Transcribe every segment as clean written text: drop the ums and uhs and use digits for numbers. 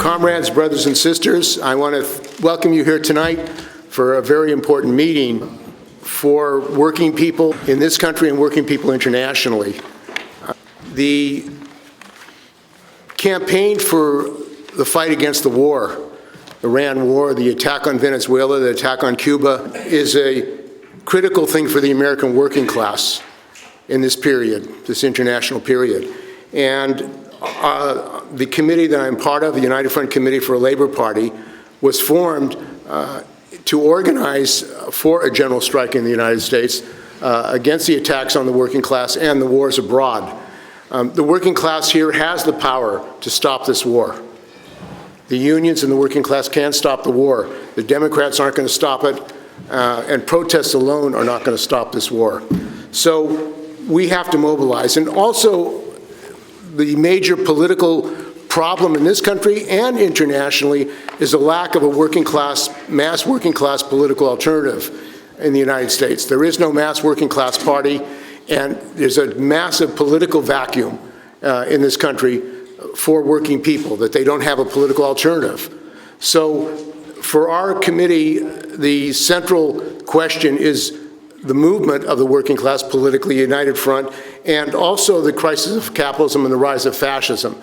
Comrades, brothers and sisters, I want to welcome you here tonight for a very important meeting for working people in this country and working people internationally. The campaign for the fight against the war, Iran war, the attack on Venezuela, the attack on Cuba, is a critical thing for the American working class in this period, this international period. And the committee that I'm part of, the United Front Committee for a Labor Party, was formed to organize for a general strike in the United States against the attacks on the working class and the wars abroad. The working class here has the power to stop this war. The unions and the working class can stop the war. The Democrats aren't going to stop it, and protests alone are not going to stop this war. So we have to mobilize. And also, the major political problem in this country and internationally is a lack of a working class, mass working class political alternative in the United States. There is no mass working class party, and there's a massive political vacuum in this country for working people, that they don't have a political alternative. So for our committee, the central question is the movement of the working class politically united front, and also the crisis of capitalism and the rise of fascism.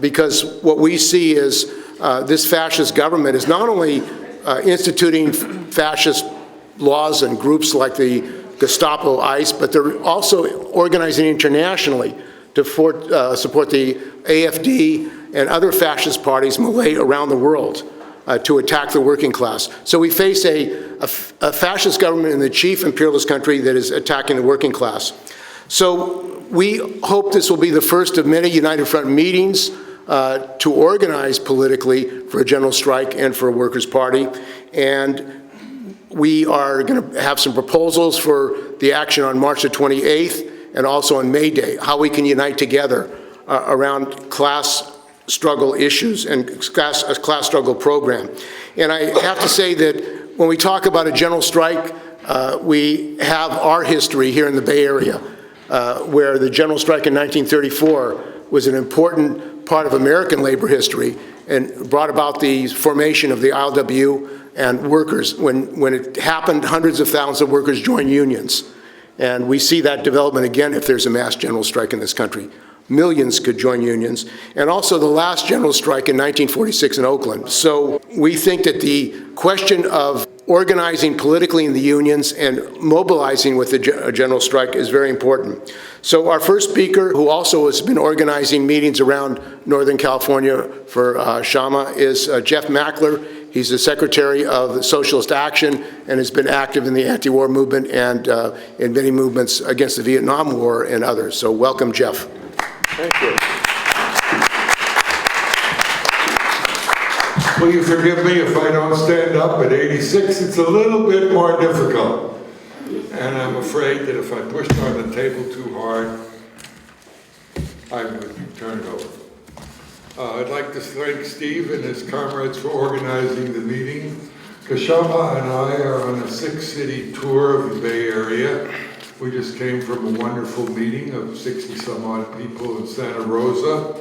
Because what we see is this fascist government is not only instituting fascist laws and groups like the Gestapo, ICE, but they're also organizing internationally to support the AfD and other fascist parties around the world to attack the working class. So we face a fascist government in the chief imperialist country that is attacking the working class. So we hope this will be the first of many United Front meetings to organize politically for a general strike and for a workers' party. And we are going to have some proposals for the action on March the 28th and also on May Day, how we can unite together around class struggle issues and a class struggle program. And I have to say that when we talk about a general strike, we have our history here in the Bay Area, where the general strike in 1934 was an important part of American labor history and brought about the formation of the ILWU and workers. When it happened, hundreds of thousands of workers joined unions. And we see that development again if there's a mass general strike in this country. Millions could join unions, and also the last general strike in 1946 in Oakland. So we think that the question of organizing politically in the unions and mobilizing with a general strike is very important. So our first speaker, who also has been organizing meetings around Northern California for Kshama, is Jeff Mackler. He's the secretary of the Socialist Action and has been active in the anti-war movement and in many movements against the Vietnam War and others. So welcome, Jeff. Thank you. Will you forgive me if I don't stand up at 86? It's a little bit more difficult. And I'm afraid that if I pushed on the table too hard, I would turn it over. I'd like to thank Steve and his comrades for organizing the meeting. Kshama and I are on a 6-city tour of the Bay Area. We just came from a wonderful meeting of 60-some-odd people in Santa Rosa.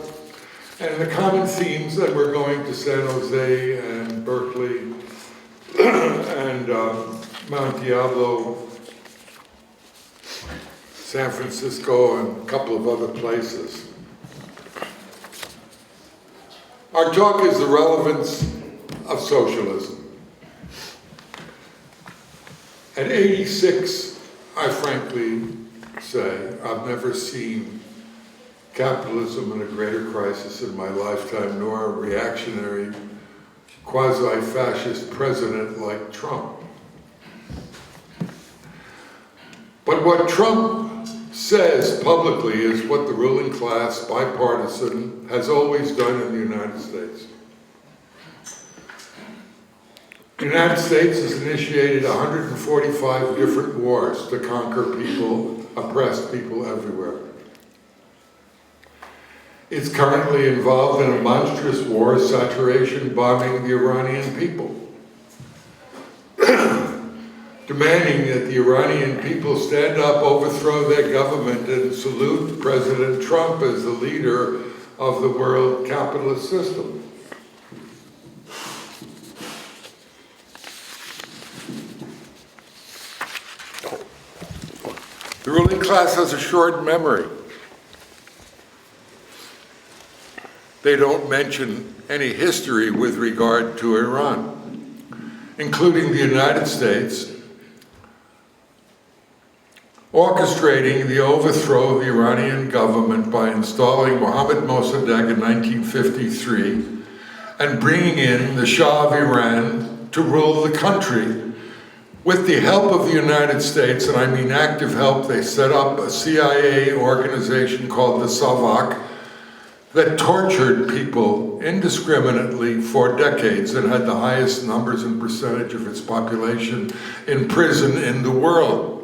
And the common themes that we're going to San Jose and Berkeley and Mount Diablo, San Francisco, and a couple of other places. Our talk is the relevance of socialism. At 86, I frankly say I've never seen capitalism in a greater crisis in my lifetime, nor a reactionary, quasi-fascist president like Trump. But what Trump says publicly is what the ruling class, bipartisan, has always done in the United States. The United States has initiated 145 different wars to conquer people, oppressed people everywhere. It's currently involved in a monstrous war, saturation bombing the Iranian people, demanding that the Iranian people stand up, overthrow their government, and salute President Trump as the leader of the world capitalist system. ruling class has a short memory. They don't mention any history with regard to Iran, including the United States orchestrating the overthrow of the Iranian government by installing Mohammad Mossadegh in 1953 and bringing in the Shah of Iran to rule the country. With the help of the United States, and I mean active help, they set up a CIA organization called the SAVAK that tortured people indiscriminately for decades and had the highest numbers and percentage of its population in prison in the world.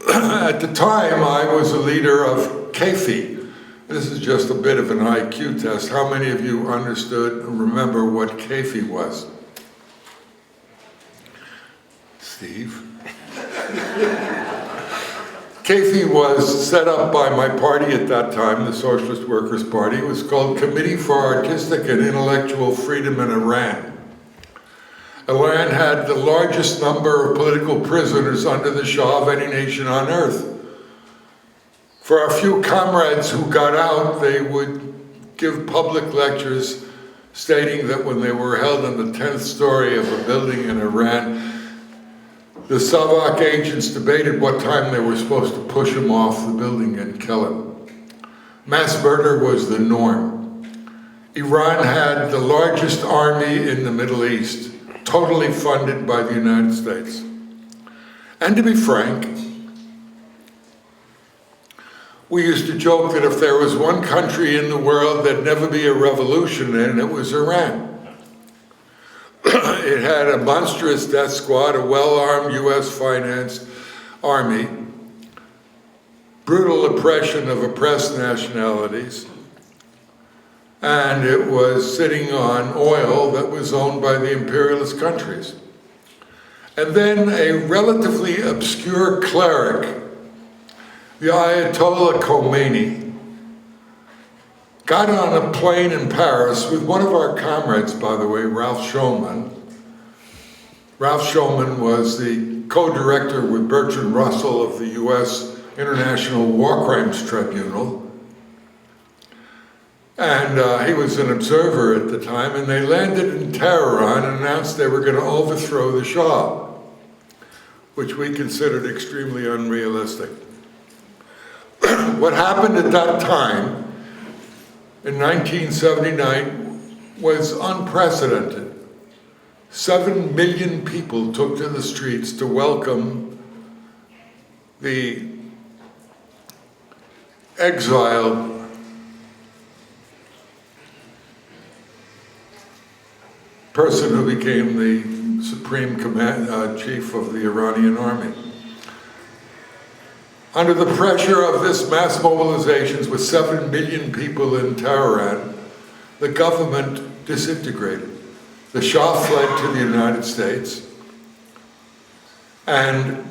At the time, I was a leader of KFI. This is just a bit of an IQ test. How many of you understood and remember what KFI was? Steve? KFI was set up by my party at that time, the Socialist Workers' Party. It was called Committee for Artistic and Intellectual Freedom in Iran. Iran had the largest number of political prisoners under the Shah of any nation on earth. For our few comrades who got out, they would give public lectures stating that when they were held in the 10th story of a building in Iran, the SAVAK agents debated what time they were supposed to push him off the building and kill him. Mass murder was the norm. Iran had the largest army in the Middle East, totally funded by the United States. And to be frank, we used to joke that if there was one country in the world there'd never be a revolution in, it was Iran. It had a monstrous death squad, a well-armed US-financed army, brutal oppression of oppressed nationalities, and it was sitting on oil that was owned by the imperialist countries. And then a relatively obscure cleric, the Ayatollah Khomeini, got on a plane in Paris with one of our comrades, by the way, Ralph Shulman. Ralph Shulman was the co-director with Bertrand Russell of the US International War Crimes Tribunal. And he was an observer at the time, and they landed in Tehran and announced they were going to overthrow the Shah, which we considered extremely unrealistic. What happened at that time, in 1979, was unprecedented. 7 million people took to the streets to welcome the exiled person who became the supreme chief of the Iranian army. Under the pressure of this mass mobilizations with 7 million people in Tehran, the government disintegrated. The Shah fled to the United States, and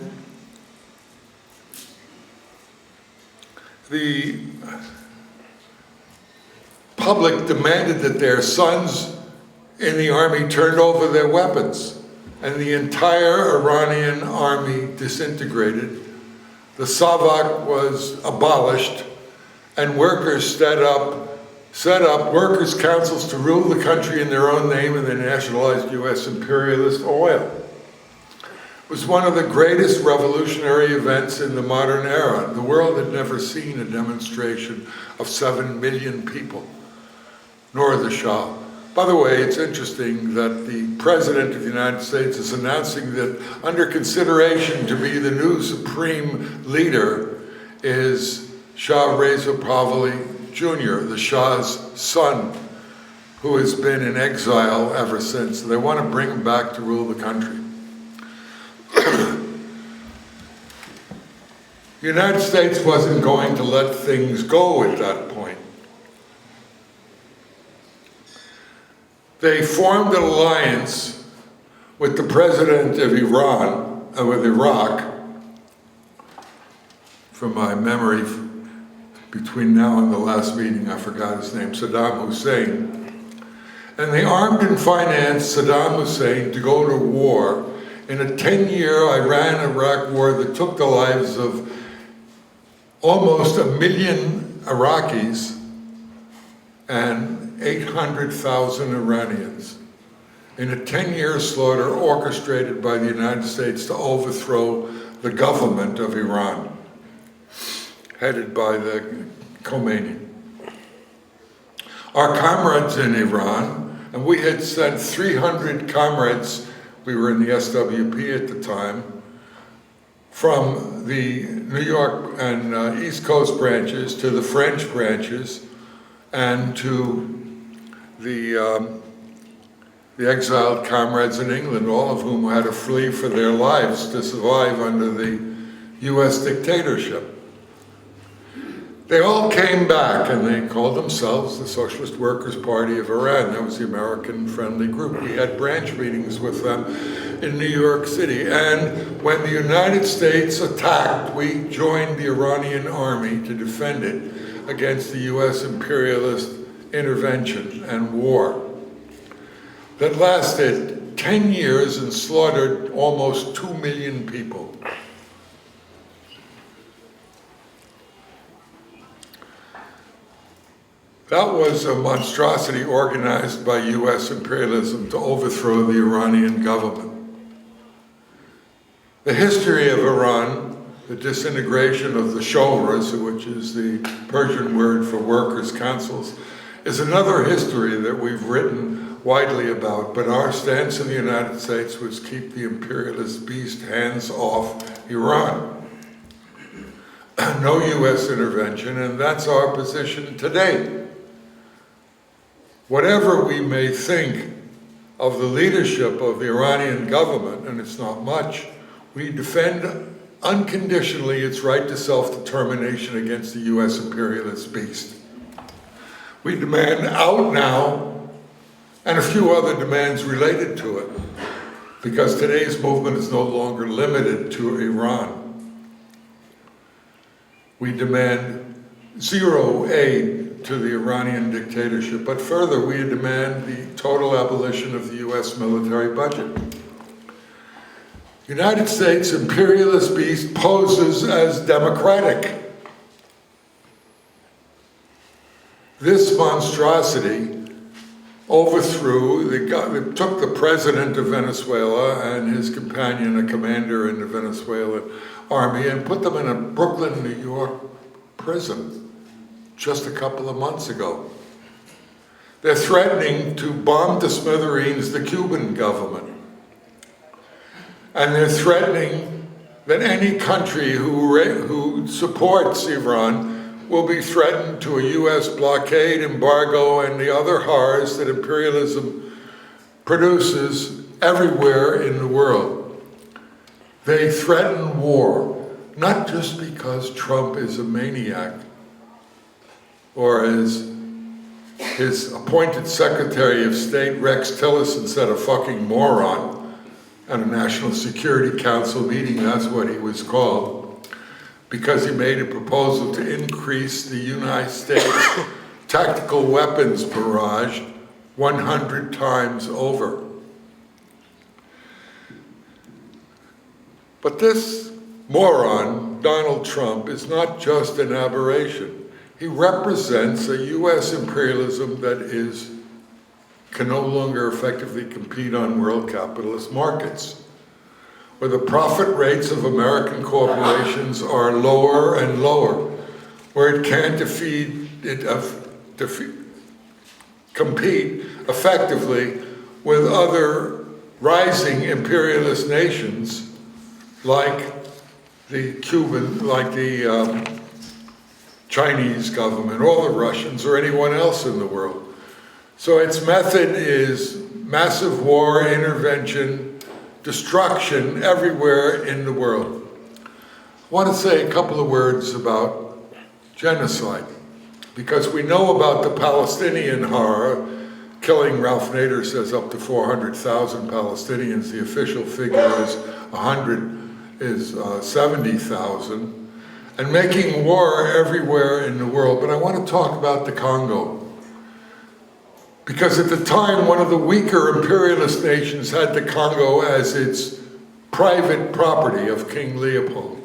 the public demanded that their sons in the army turned over their weapons, and the entire Iranian army disintegrated. The SAVAK was abolished, and workers set up workers' councils to rule the country in their own name, and they nationalized US imperialist oil. It was one of the greatest revolutionary events in the modern era. The world had never seen a demonstration of 7 million people, nor the Shah. By the way, it's interesting that the President of the United States is announcing that under consideration to be the new supreme leader is Shah Reza Pahlavi Jr., the Shah's son, who has been in exile ever since. They want to bring him back to rule the country. The United States wasn't going to let things go at that point. They formed an alliance with the president of Iran, with Iraq, from my memory, between now and the last meeting, I forgot his name, Saddam Hussein. And they armed and financed Saddam Hussein to go to war in a 10-year Iran-Iraq war that took the lives of almost 1 million Iraqis and 800,000 Iranians in a 10-year slaughter orchestrated by the United States to overthrow the government of Iran, headed by the Khomeini. Our comrades in Iran, and we had sent 300 comrades, we were in the SWP at the time, from the New York and East Coast branches to the French branches and to the exiled comrades in England, all of whom had to flee for their lives to survive under the US dictatorship. They all came back and they called themselves the Socialist Workers' Party of Iran. That was the American-friendly group. We had branch meetings with them in New York City. And when the United States attacked, we joined the Iranian army to defend it against the US imperialist intervention and war that lasted 10 years and slaughtered almost 2 million people. That was a monstrosity organized by US imperialism to overthrow the Iranian government. The history of Iran, the disintegration of the shouras, which is the Persian word for workers' councils, is another history that we've written widely about, but our stance in the United States was keep the imperialist beast hands off Iran. No US intervention, and that's our position today. Whatever we may think of the leadership of the Iranian government, and it's not much, we defend unconditionally its right to self-determination against the US imperialist beast. We demand out now, and a few other demands related to it, because today's movement is no longer limited to Iran. We demand zero aid to the Iranian dictatorship, but further, we demand the total abolition of the US military budget. United States imperialist beast poses as democratic. This monstrosity took the president of Venezuela and his companion, a commander in the Venezuelan army, and put them in a Brooklyn, New York prison just a couple of months ago. They're threatening to bomb to smithereens the Cuban government. And they're threatening that any country who supports Iran will be threatened to a US blockade, embargo, and the other horrors that imperialism produces everywhere in the world. They threaten war, not just because Trump is a maniac, or as his appointed Secretary of State, Rex Tillerson, said, a fucking moron at a National Security Council meeting, that's what he was called, because he made a proposal to increase the United States tactical weapons barrage 100 times over. But this moron, Donald Trump, is not just an aberration. He represents a US imperialism that can no longer effectively compete on world capitalist markets, where the profit rates of American corporations are lower and lower, where it can't compete effectively with other rising imperialist nations like the Chinese government, or the Russians, or anyone else in the world. So its method is massive war, intervention, destruction everywhere in the world. I want to say a couple of words about genocide, because we know about the Palestinian horror, killing, Ralph Nader says, up to 400,000 Palestinians. The official figure is 70,000. And making war everywhere in the world. But I want to talk about the Congo. Because at the time, one of the weaker imperialist nations had the Congo as its private property of King Leopold.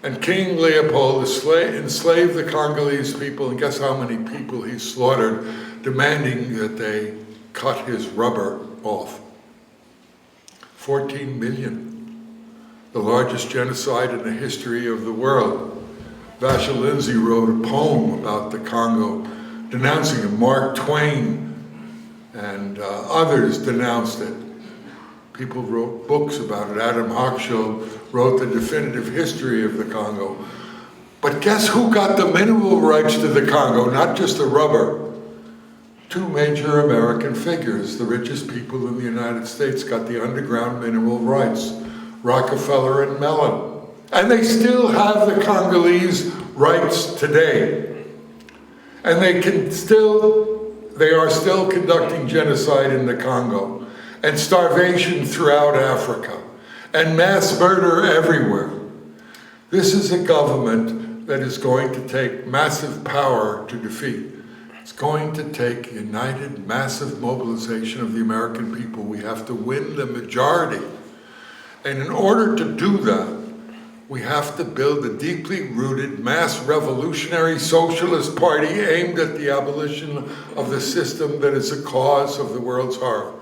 And King Leopold enslaved the Congolese people, and guess how many people he slaughtered, demanding that they cut his rubber off? 14 million, the largest genocide in the history of the world. Vachel Lindsay wrote a poem about the Congo, denouncing it. Mark Twain and others denounced it. People wrote books about it. Adam Hochschild wrote the definitive history of the Congo. But guess who got the mineral rights to the Congo, not just the rubber? Two major American figures, the richest people in the United States, got the underground mineral rights, Rockefeller and Mellon. And they still have the Congolese rights today. And they are still conducting genocide in the Congo, and starvation throughout Africa, and mass murder everywhere. This is a government that is going to take massive power to defeat. It's going to take united, massive mobilization of the American people. We have to win the majority. And in order to do that, we have to build a deeply rooted, mass revolutionary socialist party aimed at the abolition of the system that is the cause of the world's horror.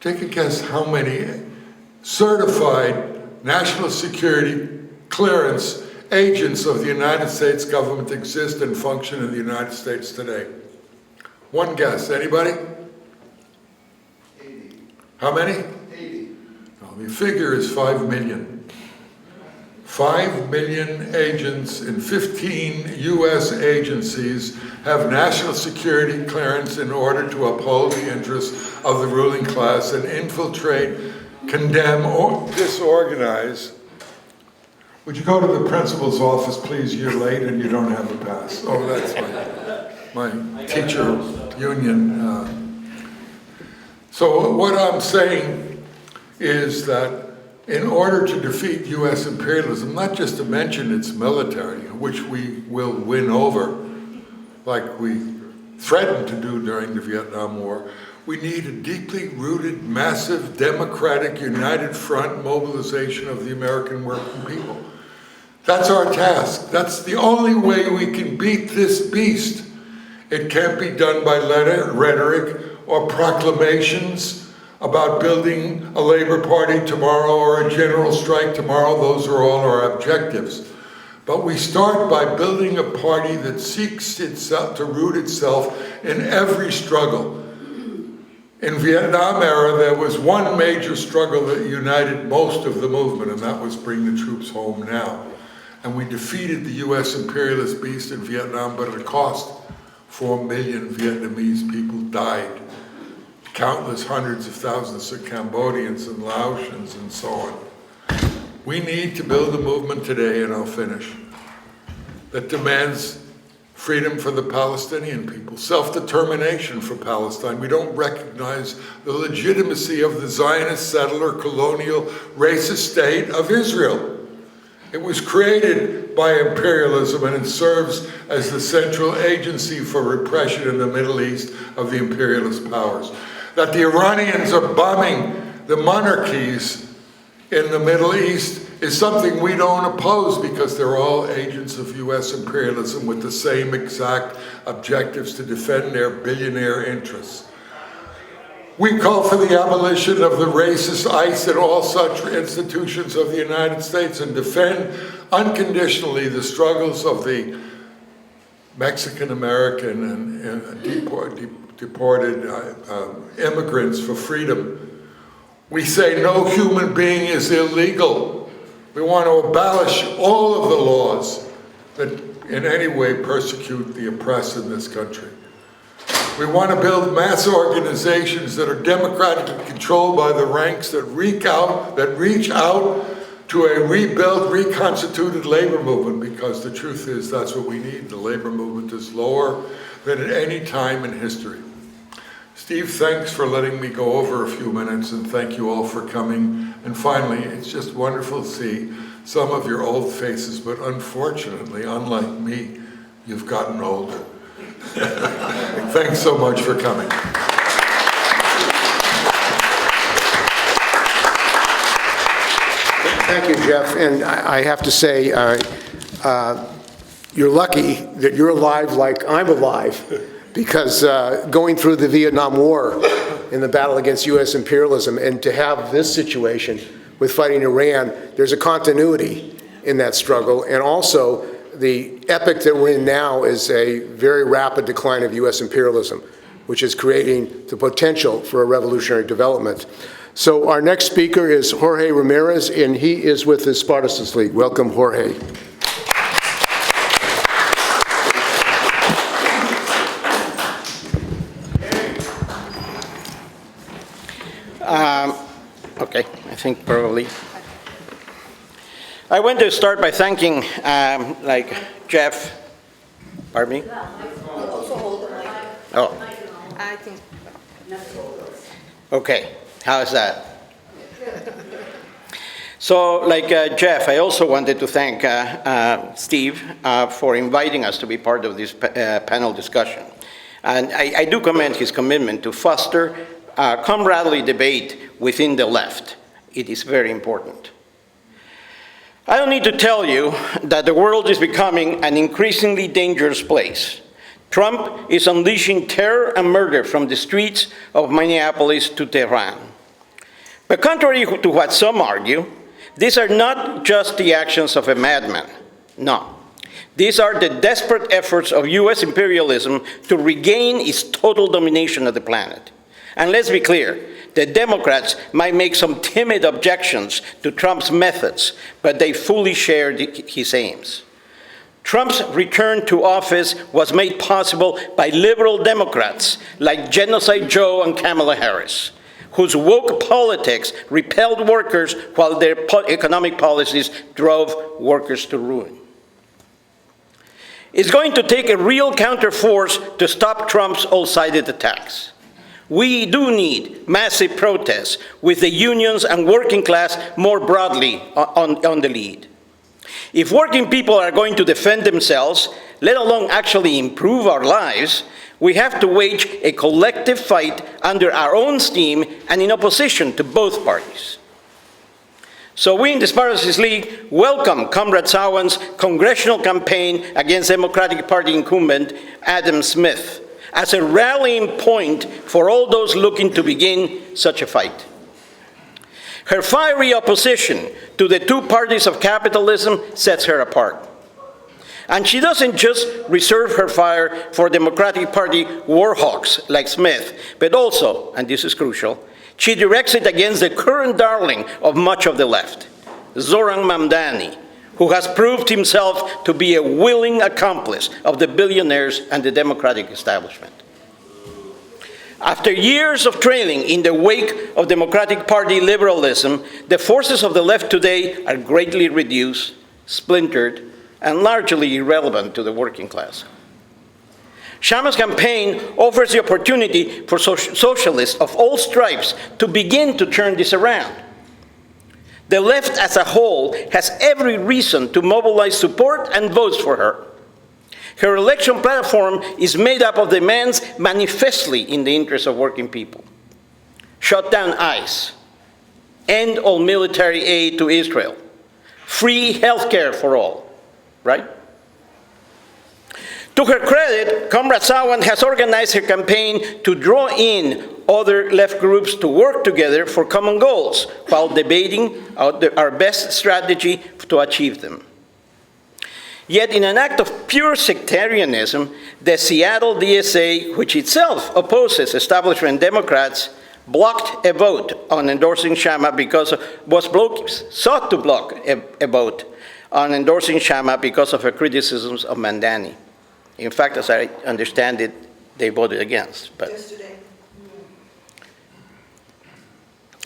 Take a guess how many certified national security clearance agents of the United States government exist and function in the United States today. One guess, anybody? 80. How many? 80. No, the figure is 5 million. 5 million agents in 15 US agencies have national security clearance in order to uphold the interests of the ruling class and infiltrate, condemn, or disorganize. Would you go to the principal's office, please? You're late and you don't have a pass. Oh, that's my teacher union. So what I'm saying is that in order to defeat US imperialism, not just to mention its military, which we will win over, like we threatened to do during the Vietnam War, we need a deeply rooted, massive, democratic, united front mobilization of the American working people. That's our task. That's the only way we can beat this beast. It can't be done by rhetoric or proclamations about building a labor party tomorrow or a general strike tomorrow. Those are all our objectives. But we start by building a party that seeks itself to root itself in every struggle. In Vietnam era, there was one major struggle that united most of the movement, and that was bring the troops home now. And we defeated the US imperialist beast in Vietnam, but at a cost. 4 million Vietnamese people died. Countless hundreds of thousands of Cambodians and Laotians and so on. We need to build a movement today, and I'll finish, that demands freedom for the Palestinian people, self-determination for Palestine. We don't recognize the legitimacy of the Zionist, settler, colonial, racist state of Israel. It was created by imperialism, and it serves as the central agency for repression in the Middle East of the imperialist powers. That the Iranians are bombing the monarchies in the Middle East is something we don't oppose, because they're all agents of US imperialism with the same exact objectives to defend their billionaire interests. We call for the abolition of the racist ICE and all such institutions of the United States, and defend unconditionally the struggles of the Mexican-American and deported immigrants for freedom. We say no human being is illegal. We want to abolish all of the laws that in any way persecute the oppressed in this country. We want to build mass organizations that are democratically controlled by the ranks that reach out to a rebuilt, reconstituted labor movement, because the truth is that's what we need. The labor movement is lower than at any time in history. Steve, thanks for letting me go over a few minutes, and thank you all for coming. And finally, it's just wonderful to see some of your old faces, but unfortunately, unlike me, you've gotten older. Thanks so much for coming. Thank you, Jeff. And I have to say, you're lucky that you're alive like I'm alive, because going through the Vietnam War in the battle against U.S. imperialism, and to have this situation with fighting Iran, there's a continuity in that struggle. And also, the epoch that we're in now is a very rapid decline of U.S. imperialism, which is creating the potential for a revolutionary development. So our next speaker is Jorge Ramirez, and he is with the Spartacist League. Welcome, Jorge. Okay, I think probably. I want to start by thanking, Jeff. Pardon me? Oh. I think. Okay, how's that? So, Jeff, I also wanted to thank Steve for inviting us to be part of this panel discussion. And I do commend his commitment to foster camaraderie debate within the left. It is very important. I don't need to tell you that the world is becoming an increasingly dangerous place. Trump is unleashing terror and murder from the streets of Minneapolis to Tehran. But contrary to what some argue, these are not just the actions of a madman. No. These are the desperate efforts of U.S. imperialism to regain its total domination of the planet. And let's be clear, the Democrats might make some timid objections to Trump's methods, but they fully share his aims. Trump's return to office was made possible by liberal Democrats like Genocide Joe and Kamala Harris, whose woke politics repelled workers while their economic policies drove workers to ruin. It's going to take a real counterforce to stop Trump's all-sided attacks. We do need massive protests with the unions and working class more broadly on the lead. If working people are going to defend themselves, let alone actually improve our lives, we have to wage a collective fight under our own steam and in opposition to both parties. So we in the Spartacist League welcome Comrade Sawant's congressional campaign against Democratic Party incumbent Adam Smith as a rallying point for all those looking to begin such a fight. Her fiery opposition to the two parties of capitalism sets her apart. And she doesn't just reserve her fire for Democratic Party war hawks like Smith, but also, and this is crucial, she directs it against the current darling of much of the left, Zoran Mamdani, who has proved himself to be a willing accomplice of the billionaires and the Democratic establishment. After years of trailing in the wake of Democratic Party liberalism, the forces of the left today are greatly reduced, splintered, and largely irrelevant to the working class. Kshama's campaign offers the opportunity for socialists of all stripes to begin to turn this around. The left as a whole has every reason to mobilize support and votes for her. Her election platform is made up of demands manifestly in the interest of working people. Shut down ICE, end all military aid to Israel, free health care for all, right? To her credit, Comrade Sawant has organized her campaign to draw in other left groups to work together for common goals while debating our best strategy to achieve them. Yet in an act of pure sectarianism, the Seattle DSA, which itself opposes establishment Democrats, blocked a vote on endorsing Kshama sought to block a vote on endorsing Kshama because of her criticisms of Mamdani. In fact, as I understand it, they voted against. But Yesterday.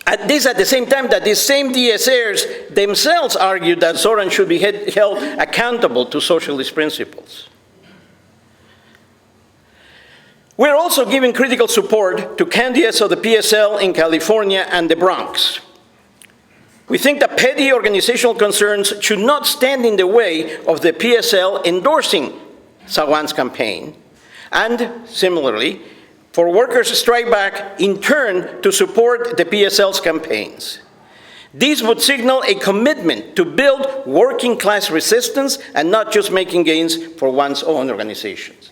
at the same time that these same DSAers themselves argued that Zoran should be held accountable to socialist principles. We're also giving critical support to candidates of the PSL in California and the Bronx. We think that petty organizational concerns should not stand in the way of the PSL endorsing Sawant's campaign, and similarly, for workers to strike back in turn to support the PSL's campaigns. This would signal a commitment to build working class resistance and not just making gains for one's own organizations.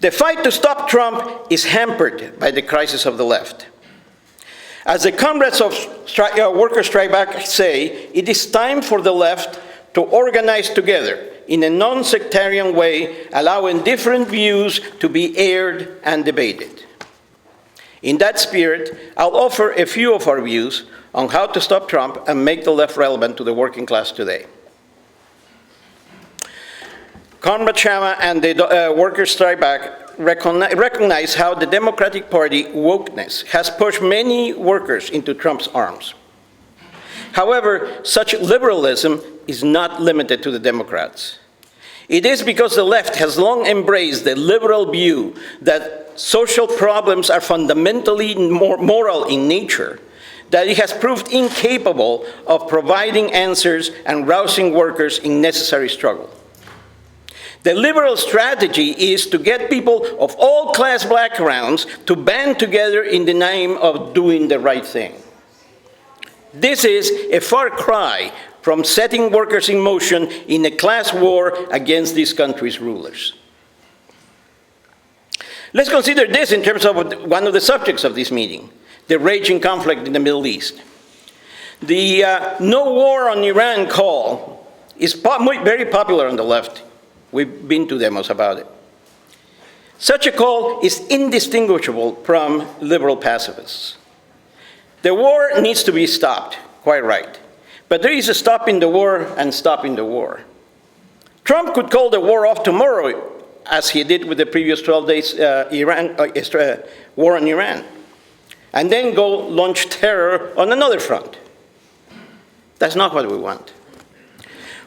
The fight to stop Trump is hampered by the crisis of the left. As the comrades of Workers' Strike Back say, it is time for the left to organize together in a non-sectarian way, allowing different views to be aired and debated. In that spirit, I'll offer a few of our views on how to stop Trump and make the left relevant to the working class today. Comrade Kshama and the Workers' Strike Back recognize how the Democratic Party wokeness has pushed many workers into Trump's arms. However, such liberalism is not limited to the Democrats. It is because the left has long embraced the liberal view that social problems are fundamentally moral in nature that it has proved incapable of providing answers and rousing workers in necessary struggle. The liberal strategy is to get people of all class backgrounds to band together in the name of doing the right thing. This is a far cry from setting workers in motion in a class war against this country's rulers. Let's consider this in terms of one of the subjects of this meeting, the raging conflict in the Middle East. The no war on Iran call is very popular on the left. We've been to demos about it. Such a call is indistinguishable from liberal pacifists. The war needs to be stopped, quite right. But there is a stop in the war and stop in the war. Trump could call the war off tomorrow, as he did with the previous 12 days war on Iran, and then go launch terror on another front. That's not what we want.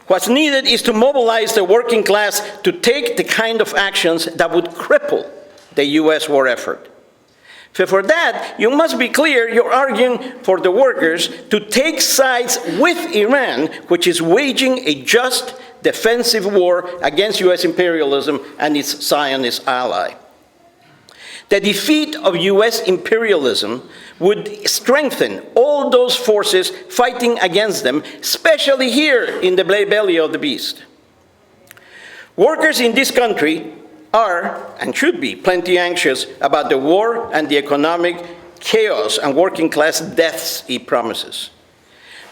What's needed is to mobilize the working class to take the kind of actions that would cripple the US war effort. For that, you must be clear you're arguing for the workers to take sides with Iran, which is waging a just defensive war against US imperialism and its Zionist ally. The defeat of US imperialism would strengthen all those forces fighting against them, especially here in the belly of the beast. Workers in this country are, and should be, plenty anxious about the war and the economic chaos and working class deaths it promises.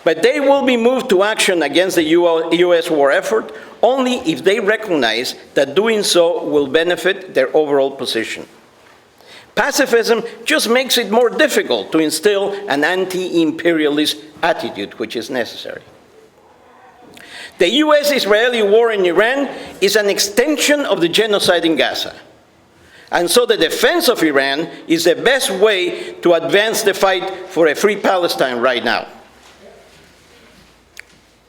But they will be moved to action against the US war effort only if they recognize that doing so will benefit their overall position. Pacifism just makes it more difficult to instill an anti-imperialist attitude, which is necessary. The US-Israeli war in Iran is an extension of the genocide in Gaza. And so the defense of Iran is the best way to advance the fight for a free Palestine right now.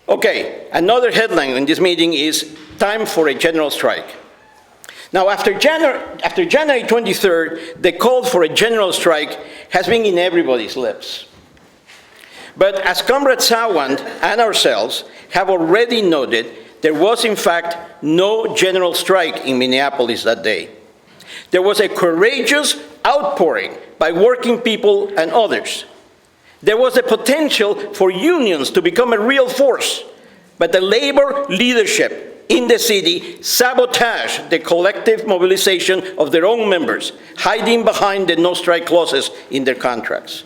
Okay, another headline in this meeting is time for a general strike. Now, after January 23rd, the call for a general strike has been in everybody's lips. But as Comrade Sawant and ourselves have already noted, there was in fact no general strike in Minneapolis that day. There was a courageous outpouring by working people and others. There was a potential for unions to become a real force, but the labor leadership in the city sabotaged the collective mobilization of their own members, hiding behind the no-strike clauses in their contracts.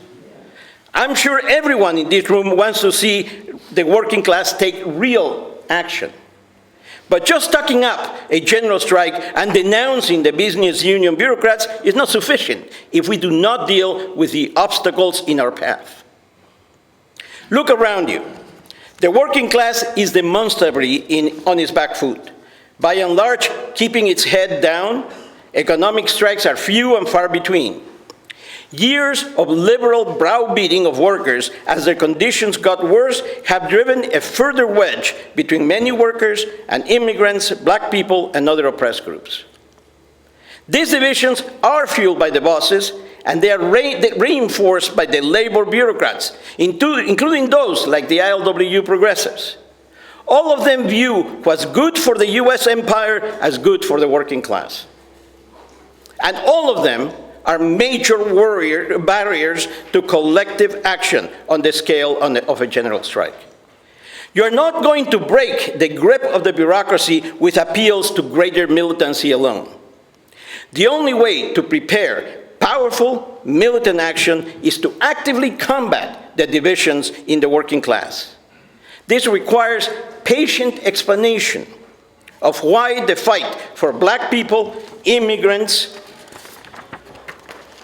I'm sure everyone in this room wants to see the working class take real action. But just talking up a general strike and denouncing the business union bureaucrats is not sufficient if we do not deal with the obstacles in our path. Look around you. The working class is demonstrably on its back foot. By and large, keeping its head down, economic strikes are few and far between. Years of liberal browbeating of workers as their conditions got worse have driven a further wedge between many workers and immigrants, black people, and other oppressed groups. These divisions are fueled by the bosses, and they are reinforced by the labor bureaucrats, including those like the ILWU progressives. All of them view what's good for the US empire as good for the working class. And all of them are major barriers to collective action on the scale of a general strike. You are not going to break the grip of the bureaucracy with appeals to greater militancy alone. The only way to prepare powerful militant action is to actively combat the divisions in the working class. This requires patient explanation of why the fight for black people, immigrants,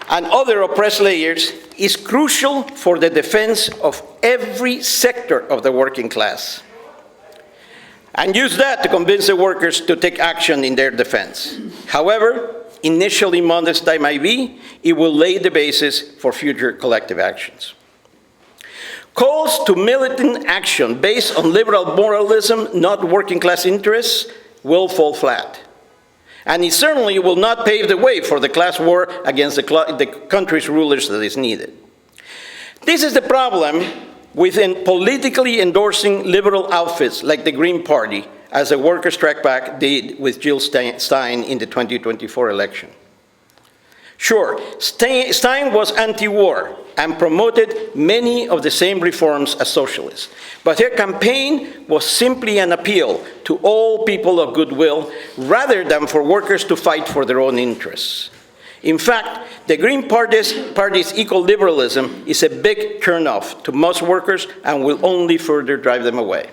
and other oppressed layers is crucial for the defense of every sector of the working class. And use that to convince the workers to take action in their defense. However, initially modest that might be, it will lay the basis for future collective actions. Calls to militant action based on liberal moralism, not working class interests, will fall flat. And it certainly will not pave the way for the class war against the country's rulers that is needed. This is the problem within politically endorsing liberal outfits like the Green Party, as the Workers' Strike Back did with Jill Stein in the 2024 election. Sure, Stein was anti-war and promoted many of the same reforms as socialists, but her campaign was simply an appeal to all people of goodwill rather than for workers to fight for their own interests. In fact, the Green Party's eco-liberalism is a big turnoff to most workers and will only further drive them away.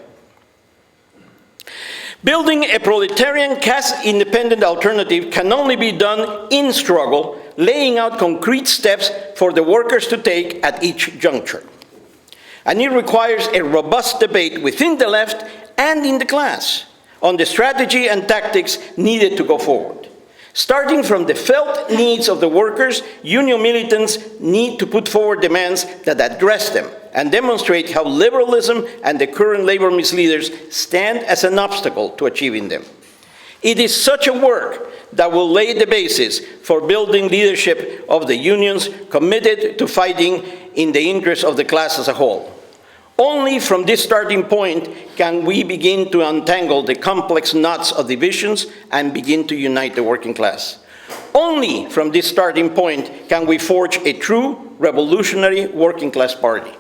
Building a proletarian caste-independent alternative can only be done in struggle, laying out concrete steps for the workers to take at each juncture. And it requires a robust debate within the left and in the class on the strategy and tactics needed to go forward. Starting from the felt needs of the workers, union militants need to put forward demands that address them and demonstrate how liberalism and the current labor misleaders stand as an obstacle to achieving them. It is such a work that will lay the basis for building leadership of the unions committed to fighting in the interest of the class as a whole. Only from this starting point can we begin to untangle the complex knots of divisions and begin to unite the working class. Only from this starting point can we forge a true revolutionary working class party.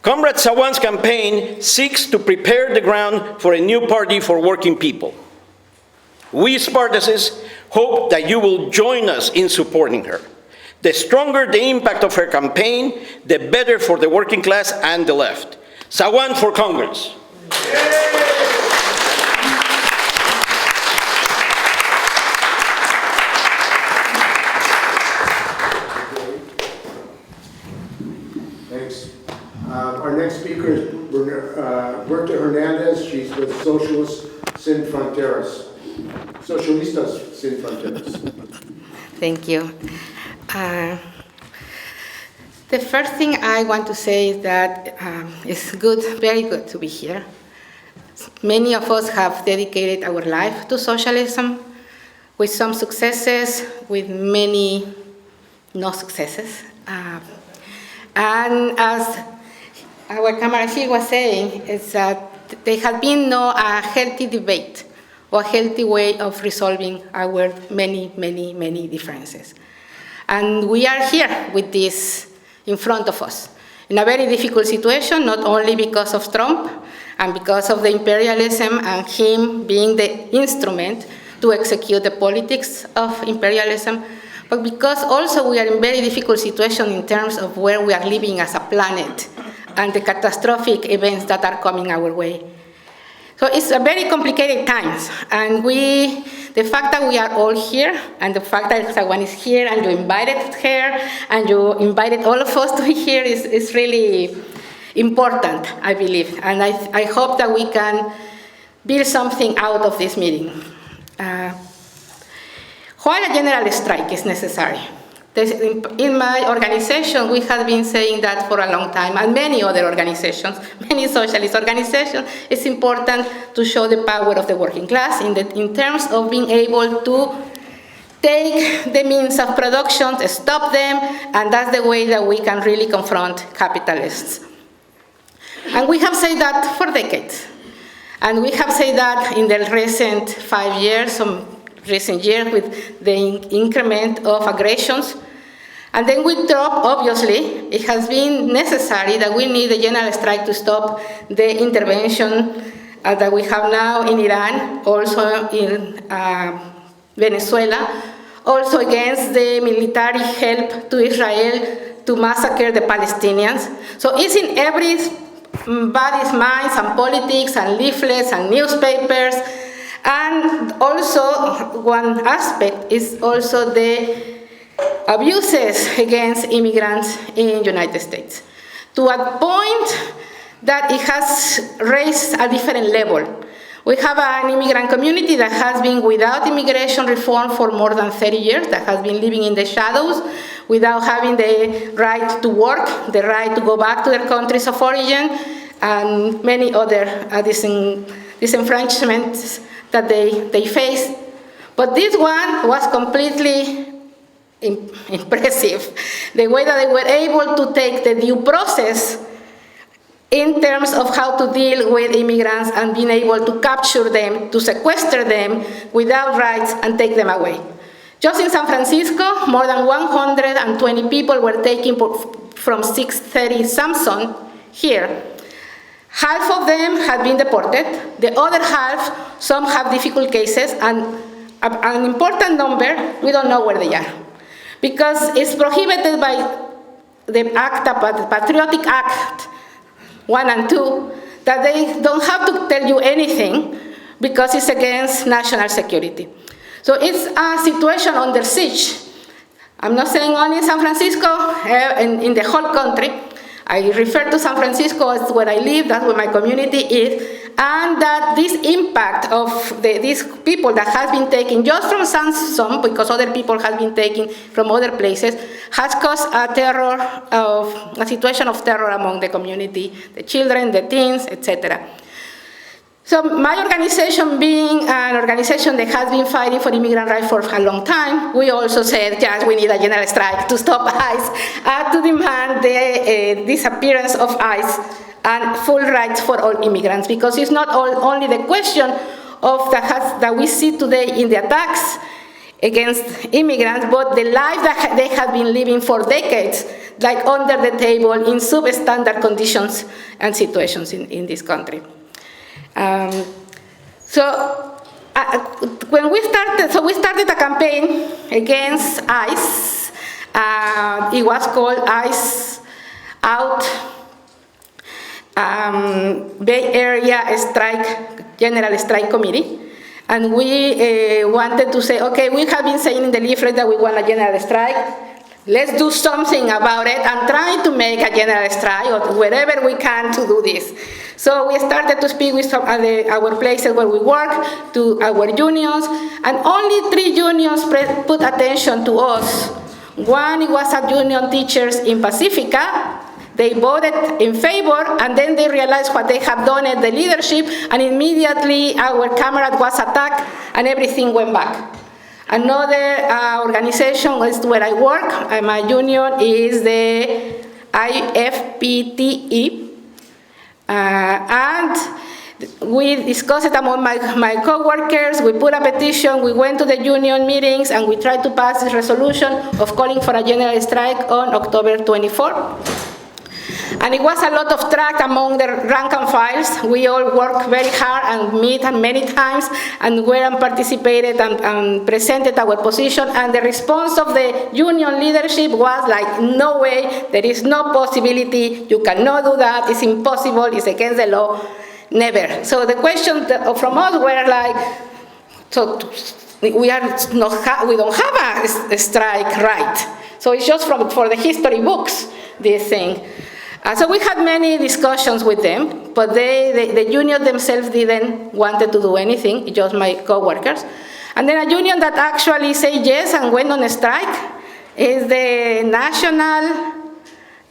Comrade Sawant's campaign seeks to prepare the ground for a new party for working people. We Spartacists hope that you will join us in supporting her. The stronger the impact of her campaign, the better for the working class and the left. Sawant for Congress. Thanks. Our next speaker is Berta Hernandez. She's with Socialistas Sin Fronteras. Socialistas Sin Fronteras. Thank you. The first thing I want to say is that it's good, very good to be here. Many of us have dedicated our life to socialism, with some successes, with many no successes. And as our comrade here was saying, is that there has been no healthy debate or a healthy way of resolving our many differences. And we are here with this in front of us, in a very difficult situation, not only because of Trump and because of the imperialism and him being the instrument to execute the politics of imperialism, but because also we are in a very difficult situation in terms of where we are living as a planet and the catastrophic events that are coming our way. So it's a very complicated times, and the fact that we are all here, and the fact that someone is here, and you invited her, and you invited all of us to be here is really important, I believe. And I hope that we can build something out of this meeting. Why a general strike is necessary? In my organization, we have been saying that for a long time, and many other organizations, many socialist organizations, it's important to show the power of the working class in terms of being able to take the means of production, to stop them, and that's the way that we can really confront capitalists. And we have said that for decades. And we have said that in the recent 5 years, recent years with the increment of aggressions. And then we drop, obviously, it has been necessary that we need a general strike to stop the intervention that we have now in Iran, also in Venezuela, also against the military help to Israel to massacre the Palestinians. So it's in everybody's minds and politics and leaflets and newspapers. And also, one aspect is also the abuses against immigrants in the United States, to a point that it has raised a different level. We have an immigrant community that has been without immigration reform for more than 30 years, that has been living in the shadows without having the right to work, the right to go back to their countries of origin, and many other disenfranchments that they face. But this one was completely impressive, the way that they were able to take the due process in terms of how to deal with immigrants and being able to capture them, to sequester them without rights and take them away. Just in San Francisco, more than 120 people were taken from 630 Samson here. Half of them had been deported. The other half, some have difficult cases, and an important number, we don't know where they are. Because it's prohibited by the Patriotic Act 1 and 2, that they don't have to tell you anything because it's against national security. So it's a situation under siege. I'm not saying only in San Francisco, in the whole country. I refer to San Francisco as where I live, that's where my community is, and that this impact of these people that has been taken just from Samson, because other people have been taken from other places, has caused a situation of terror among the community, the children, the teens, etc. So my organization, being an organization that has been fighting for immigrant rights for a long time, we also said, yes, we need a general strike to stop ICE, to demand the disappearance of ICE and full rights for all immigrants, because it's not only the question of that we see today in the attacks against immigrants, but the life that they have been living for decades, like under the table in substandard conditions and situations in this country. When we started a campaign against ICE. It was called ICE Out Bay Area General Strike Committee. And we wanted to say, okay, we have been saying in the leaflet that we want a general strike. Let's do something about it and try to make a general strike or wherever we can to do this. So we started to speak with our places where we work, to our unions, and only 3 unions put attention to us. One, it was a union teachers in Pacifica. They voted in favor, and then they realized what they have done at the leadership, and immediately our comrade was attacked, and everything went back. Another organization is where I work. My union is the IFPTE, and we discussed it among my co-workers. We put a petition, we went to the union meetings, and we tried to pass this resolution of calling for a general strike on October 24th. And it was a lot of track among the rank and files. We all worked very hard and meet many times and were and participated and presented our position. And the response of the union leadership was like, no way, there is no possibility, you cannot do that, it's impossible, it's against the law, never. So the question from us were like, so we don't have a strike right. So it's just for the history books, this thing. So we had many discussions with them, but the union themselves didn't want to do anything, just my co-workers. And then a union that actually said yes and went on a strike is the National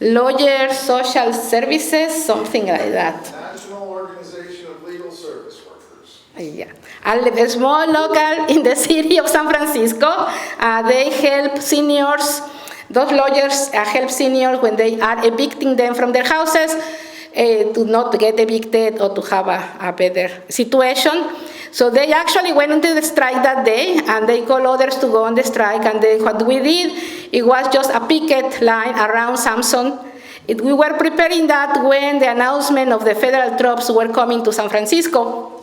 Lawyer Social Services, something like that. National Organization of Legal Service Workers. Yeah. A small local in the city of San Francisco. They help seniors. Those lawyers help seniors when they are evicting them from their houses to not get evicted or to have a better situation. So they actually went into the strike that day, and they called others to go on the strike. And then what we did, it was just a picket line around Samson. We were preparing that when the announcement of the federal troops were coming to San Francisco.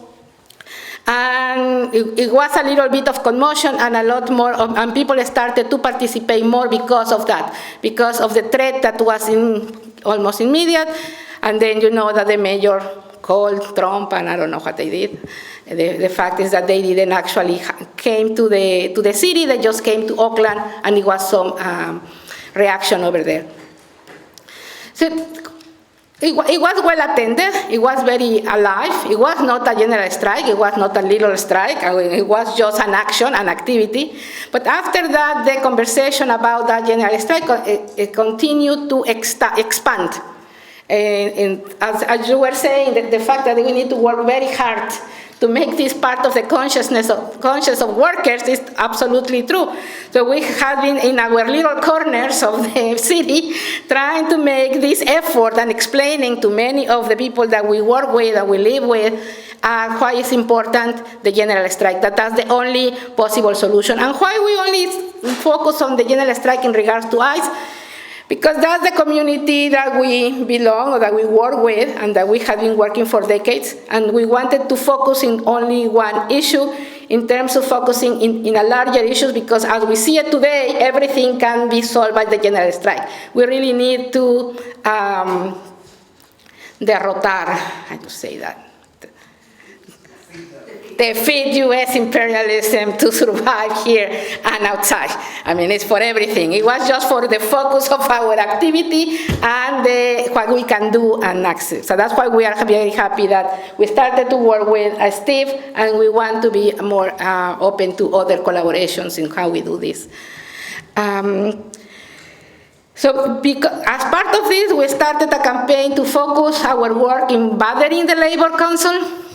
And it was a little bit of commotion, and a lot more, and people started to participate more because of that, because of the threat that was almost immediate. And then you know that the mayor called Trump, and I don't know what they did. The fact is that they didn't actually came to the city, they just came to Oakland, and it was some reaction over there. So it was well attended, it was very alive, it was not a general strike, it was not a little strike, it was just an action, an activity. But after that, the conversation about that general strike, it continued to expand. And as you were saying, the fact that we need to work very hard to make this part of the conscience of workers is absolutely true. So we have been in our little corners of the city trying to make this effort and explaining to many of the people that we work with, that we live with, why it's important, the general strike, that's the only possible solution. And why we only focus on the general strike in regards to ICE, because that's the community that we belong or that we work with and that we have been working for decades. And we wanted to focus in only one issue in terms of focusing in a larger issue, because as we see it today, everything can be solved by the general strike. We really need to derrotar, how to say that? Defeat U.S. imperialism to survive here and outside. I mean, it's for everything. It was just for the focus of our activity and what we can do and access. So that's why we are very happy that we started to work with Steve, and we want to be more open to other collaborations in how we do this. So as part of this, we started a campaign to focus our work in bothering the Labor Council.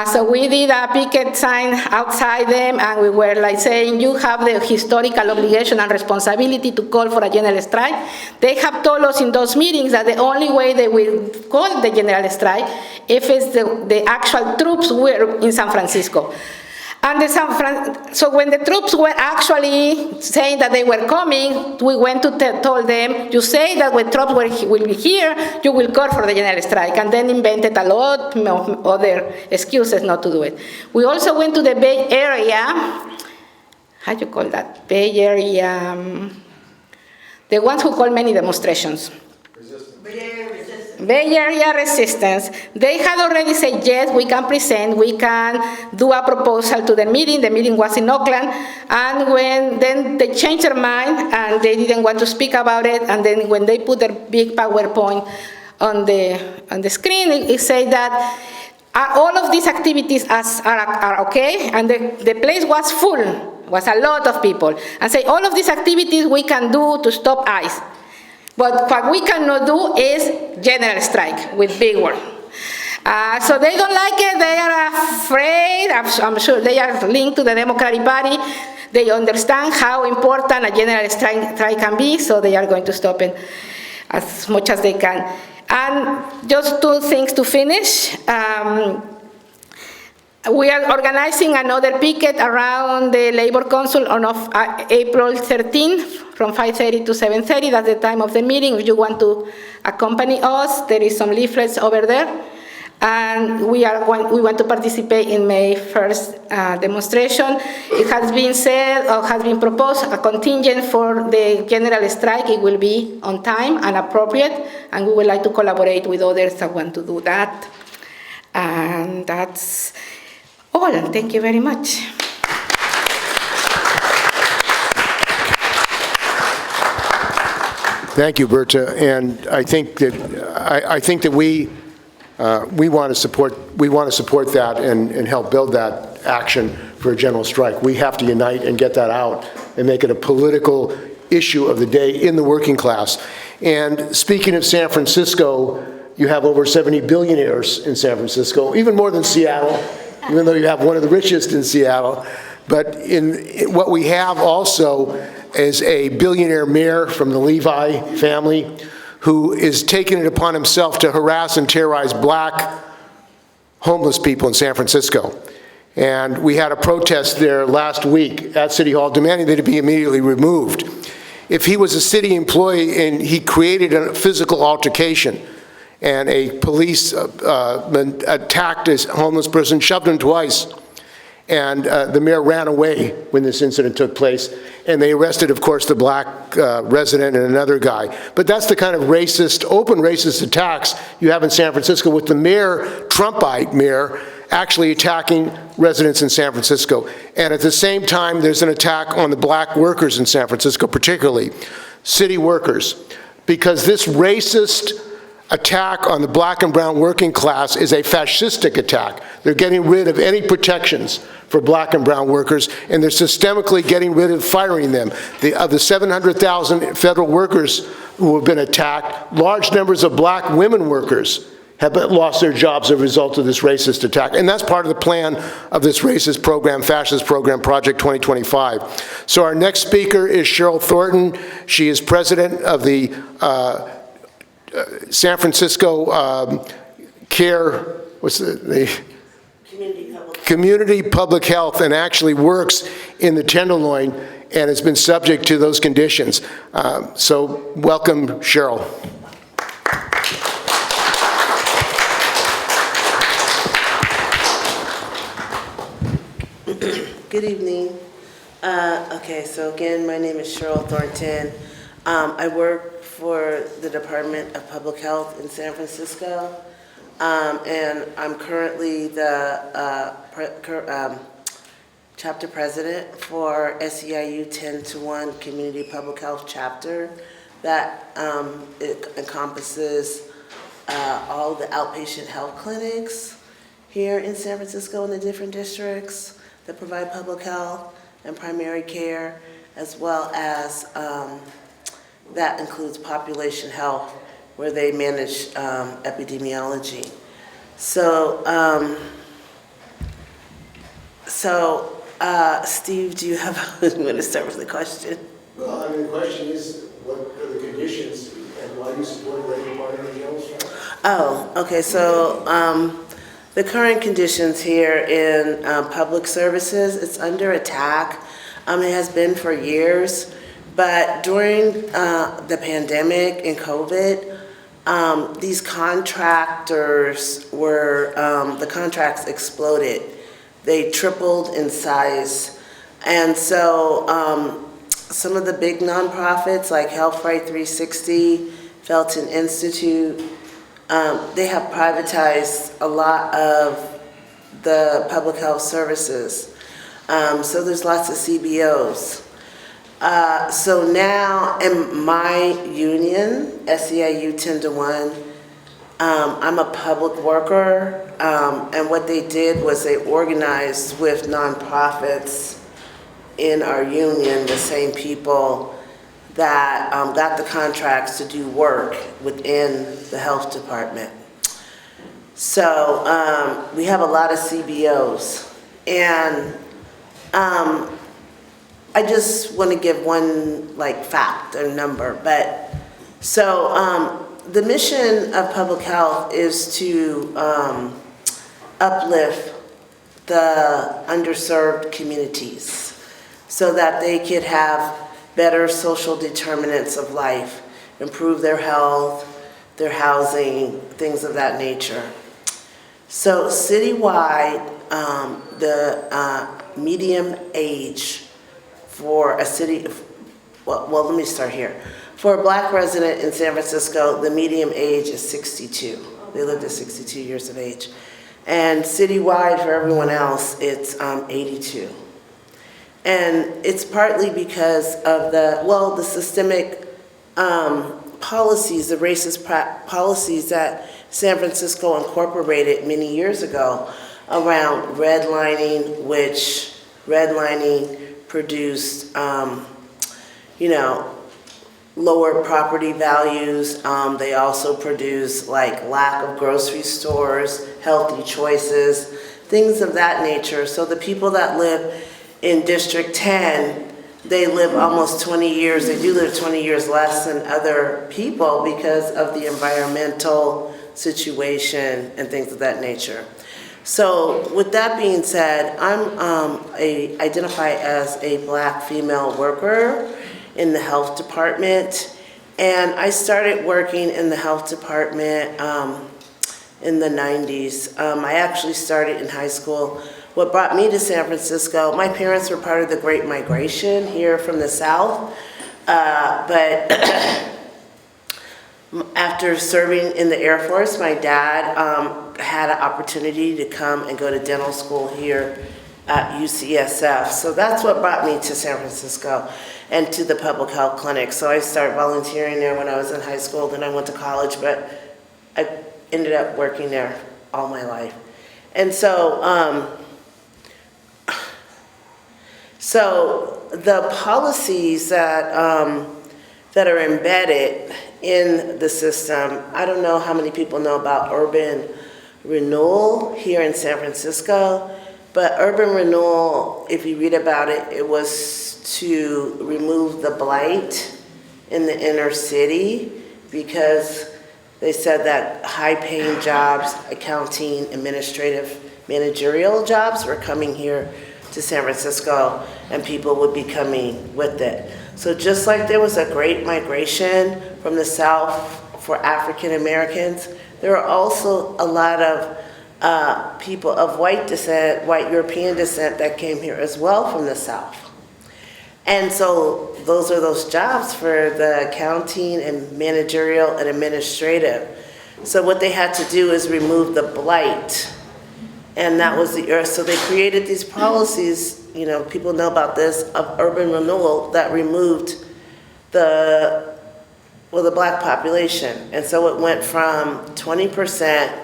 So we did a picket sign outside them, and we were like saying, you have the historical obligation and responsibility to call for a general strike. They have told us in those meetings that the only way they will call the general strike if it's the actual troops were in San Francisco. And so when the troops were actually saying that they were coming, we went to told them, you say that when troops will be here, you will call for the general strike, and then invented a lot of other excuses not to do it. We also went to the Bay Area, how do you call that? Bay Area, the ones who call many demonstrations. Bay Area resistance. They had already said, yes, we can present, we can do a proposal to the meeting was in Oakland, and then they changed their mind and they didn't want to speak about it, and then when they put their big PowerPoint on the screen, it said that all of these activities are okay, and the place was full, was a lot of people, and say all of these activities we can do to stop ICE. But what we cannot do is general strike with big word. So they don't like it, they are afraid, I'm sure they are linked to the Democratic Party. They understand how important a general strike can be, so they are going to stop it as much as they can. And just two things to finish. We are organizing another picket around the Labor Council on April 13th from 5:30 to 7:30. That's the time of the meeting. If you want to accompany us, there is some leaflets over there. And we want to participate in May 1st demonstration. It has been said or has been proposed a contingent for the general strike. It will be on time and appropriate, and we would like to collaborate with others that want to do that. And that's all, and thank you very much. Thank you, Berta. And I think that we want to support that and help build that action for a general strike. We have to unite and get that out and make it a political issue of the day in the working class. And speaking of San Francisco, you have over 70 billionaires in San Francisco, even more than Seattle, even though you have one of the richest in Seattle. But in what we have also is a billionaire mayor from the Levi family who is taking it upon himself to harass and terrorize black homeless people in San Francisco. And we had a protest there last week at City Hall demanding that it be immediately removed. If he was a city employee and he created a physical altercation and a police attacked a homeless person, shoved him twice, and the mayor ran away when this incident took place, and they arrested, of course, the black resident and another guy. But that's the kind of racist, open racist attacks you have in San Francisco, with the mayor, Trumpite mayor, actually attacking residents in San Francisco. And at the same time, there's an attack on the black workers in San Francisco, particularly city workers, because this racist attack on the black and brown working class is a fascistic attack. They're getting rid of any protections for black and brown workers, and they're systemically getting rid of firing them. Of the 700,000 federal workers who have been attacked, large numbers of black women workers have lost their jobs as a result of this racist attack. And that's part of the plan of this racist program, fascist program, Project 2025. So our next speaker is Cheryl Thornton. She is president of the San Francisco Community Public Health, and actually works in the Tenderloin and has been subject to those conditions. So welcome, Cheryl. Good evening. Okay, so again, my name is Cheryl Thornton. I work for the Department of Public Health in San Francisco, and I'm currently the chapter president for SEIU 10-1 Community Public Health Chapter. That it encompasses all the outpatient health clinics here in San Francisco in the different districts that provide public health and primary care, as well as that includes population health, where they manage epidemiology. So, Steve, do you have, I'm going to start with the question. Well, I mean, the question is, what are the conditions and why do you support Labor Party in the jail strike? Oh, okay, so the current conditions here in public services, it's under attack. It has been for years. But during the pandemic and COVID, these contractors were, the contracts exploded. They tripled in size. And so some of the big nonprofits like Health Right 360, Felton Institute, they have privatized a lot of the public health services. So there's lots of CBOs. So now in my union, SEIU 10-1, I'm a public worker, and what they did was they organized with nonprofits in our union, the same people that got the contracts to do work within the health department. So we have a lot of CBOs, and I just want to give one fact or number, but so the mission of public health is to uplift the underserved communities so that they could have better social determinants of life, improve their health, their housing, things of that nature. So citywide, the median age for a city, well, let me start here. For a black resident in San Francisco, the median age is 62. They lived at 62 years of age. And citywide for everyone else, it's 82. And it's partly because of the systemic policies, the racist policies that San Francisco incorporated many years ago around redlining, which redlining produced, lower property values. They also produce lack of grocery stores, healthy choices, things of that nature. So the people that live in District 10, they live almost 20 years, they do live 20 years less than other people because of the environmental situation and things of that nature. So with that being said, I identify as a Black female worker in the health department. And I started working in the health department in the 90s. I actually started in high school. What brought me to San Francisco, my parents were part of the Great Migration here from the South. But after serving in the Air Force, my dad had an opportunity to come and go to dental school here at UCSF. So that's what brought me to San Francisco and to the public health clinic. So I started volunteering there when I was in high school, then I went to college, but I ended up working there all my life. And so, so the policies that are embedded in the system, I don't know how many people know about urban renewal here in San Francisco, but urban renewal, if you read about it, it was to remove the blight in the inner city because they said that high-paying jobs, accounting, administrative, managerial jobs were coming here to San Francisco and people would be coming with it. So just like there was a great migration from the South for African Americans, there are also a lot of people of white descent, white European descent that came here as well from the South. And so those are those jobs for the accounting and managerial and administrative. So what they had to do is remove the blight. And that was the earth. So they created these policies, you know, people know about this, of urban renewal that removed the Black population. And so it went from 20%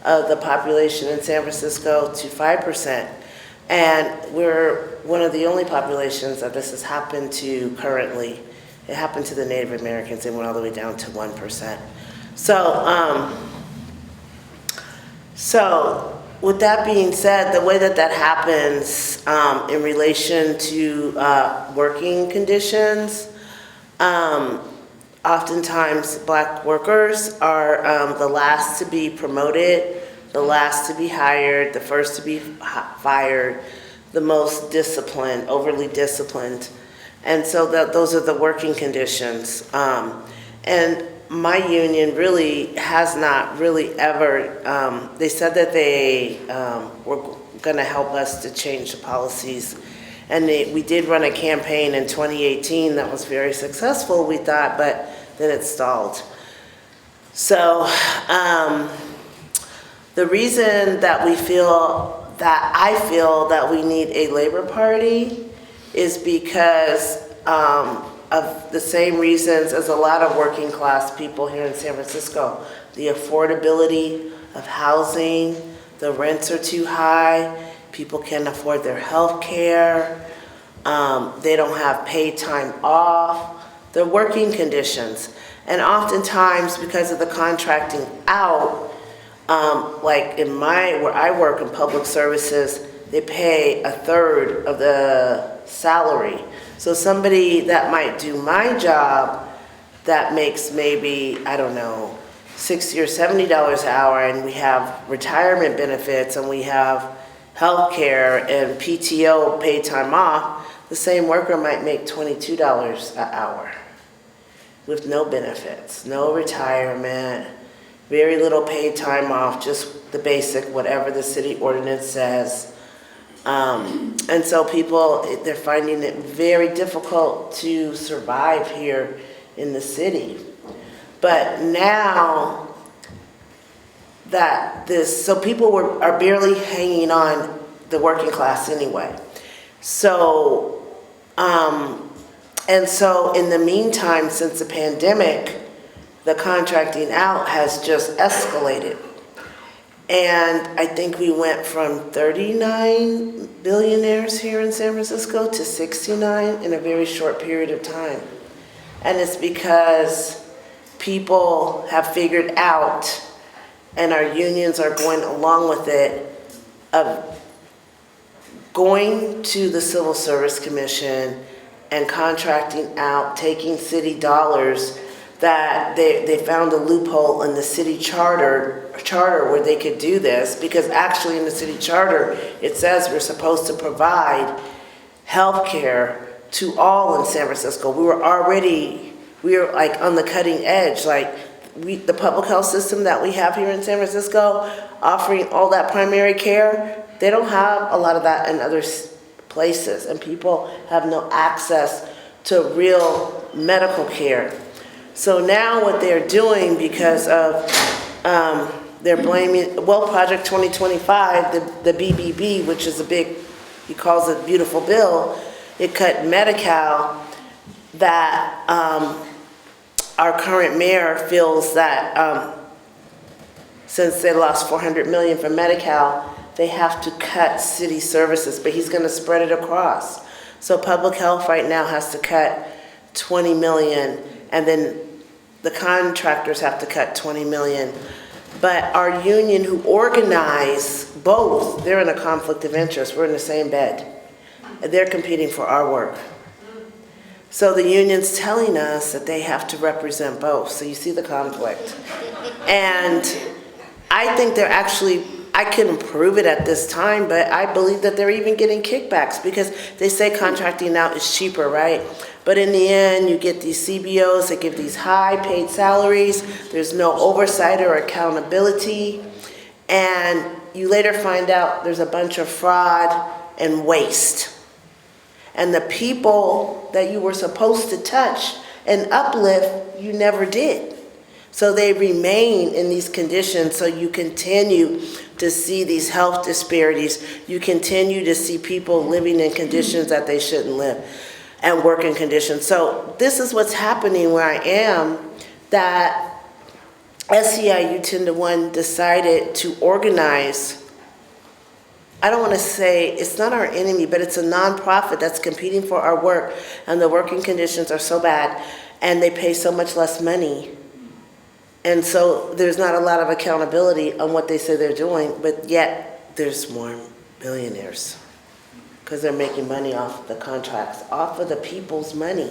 of the population in San Francisco to 5%. And we're one of the only populations that this has happened to currently. It happened to the Native Americans and went all the way down to 1%. So with that being said, the way that happens in relation to working conditions, oftentimes Black workers are the last to be promoted, the last to be hired, the first to be fired, the most disciplined, overly disciplined. And so those are the working conditions. And my union really has not really ever, they said that they were gonna help us to change the policies. And we did run a campaign in 2018 that was very successful, we thought, but then it stalled. So the reason that I feel that we need a Labor Party is because of the same reasons as a lot of working class people here in San Francisco. The affordability of housing, the rents are too high, people can't afford their health care, they don't have paid time off, the working conditions. And oftentimes, because of the contracting out, like where I work in public services, they pay a third of the salary. So somebody that might do my job that makes maybe, I don't know, $60 or $70 an hour, and we have retirement benefits and we have health care and PTO, paid time off, the same worker might make $22 an hour with no benefits, no retirement, very little paid time off, just the basic, whatever the city ordinance says. And so people, they're finding it very difficult to survive here in the city. But now that so people are barely hanging on the working class anyway. So, and so in the meantime, since the pandemic, the contracting out has just escalated. And I think we went from 39 billionaires here in San Francisco to 69 in a very short period of time. And it's because people have figured out, and our unions are going along with it, of going to the Civil Service Commission and contracting out, taking city dollars that they found a loophole in the city charter where they could do this, because actually in the city charter, it says we're supposed to provide health care to all in San Francisco. We were like on the cutting edge, like the public health system that we have here in San Francisco, offering all that primary care, they don't have a lot of that in other places, and people have no access to real medical care. So now what they're doing, because of they're blaming, well, Project 2025, the BBB, which is a big, he calls it beautiful bill, it cut Medi-Cal, that our current mayor feels that since they lost $400 million from Medi-Cal, they have to cut city services, but he's going to spread it across. So public health right now has to cut $20 million, and then the contractors have to cut $20 million. But our union, who organize both, they're in a conflict of interest. We're in the same bed. They're competing for our work. So the union's telling us that they have to represent both. So you see the conflict. And I think they're actually, I couldn't prove it at this time, but I believe that they're even getting kickbacks, because they say contracting out is cheaper, right? But in the end, you get these CBOs that give these high-paid salaries. There's no oversight or accountability. And you later find out there's a bunch of fraud and waste. And the people that you were supposed to touch and uplift, you never did. So they remain in these conditions, so you continue to see these health disparities. You continue to see people living in conditions that they shouldn't live, and working conditions. So this is what's happening where I am, that SEIU 10-to-1 decided to organize, I don't want to say, it's not our enemy, but it's a nonprofit that's competing for our work, and the working conditions are so bad, and they pay so much less money. And so there's not a lot of accountability on what they say they're doing, but yet there's more billionaires, because they're making money off the contracts, off of the people's money.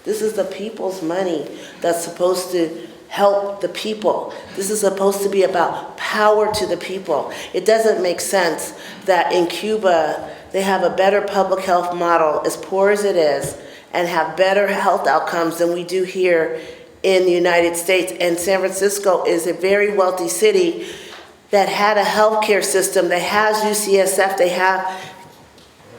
This is the people's money that's supposed to help the people. This is supposed to be about power to the people. It doesn't make sense that in Cuba, they have a better public health model, as poor as it is, and have better health outcomes than we do here in the United States. And San Francisco is a very wealthy city that had a healthcare system that has UCSF. They have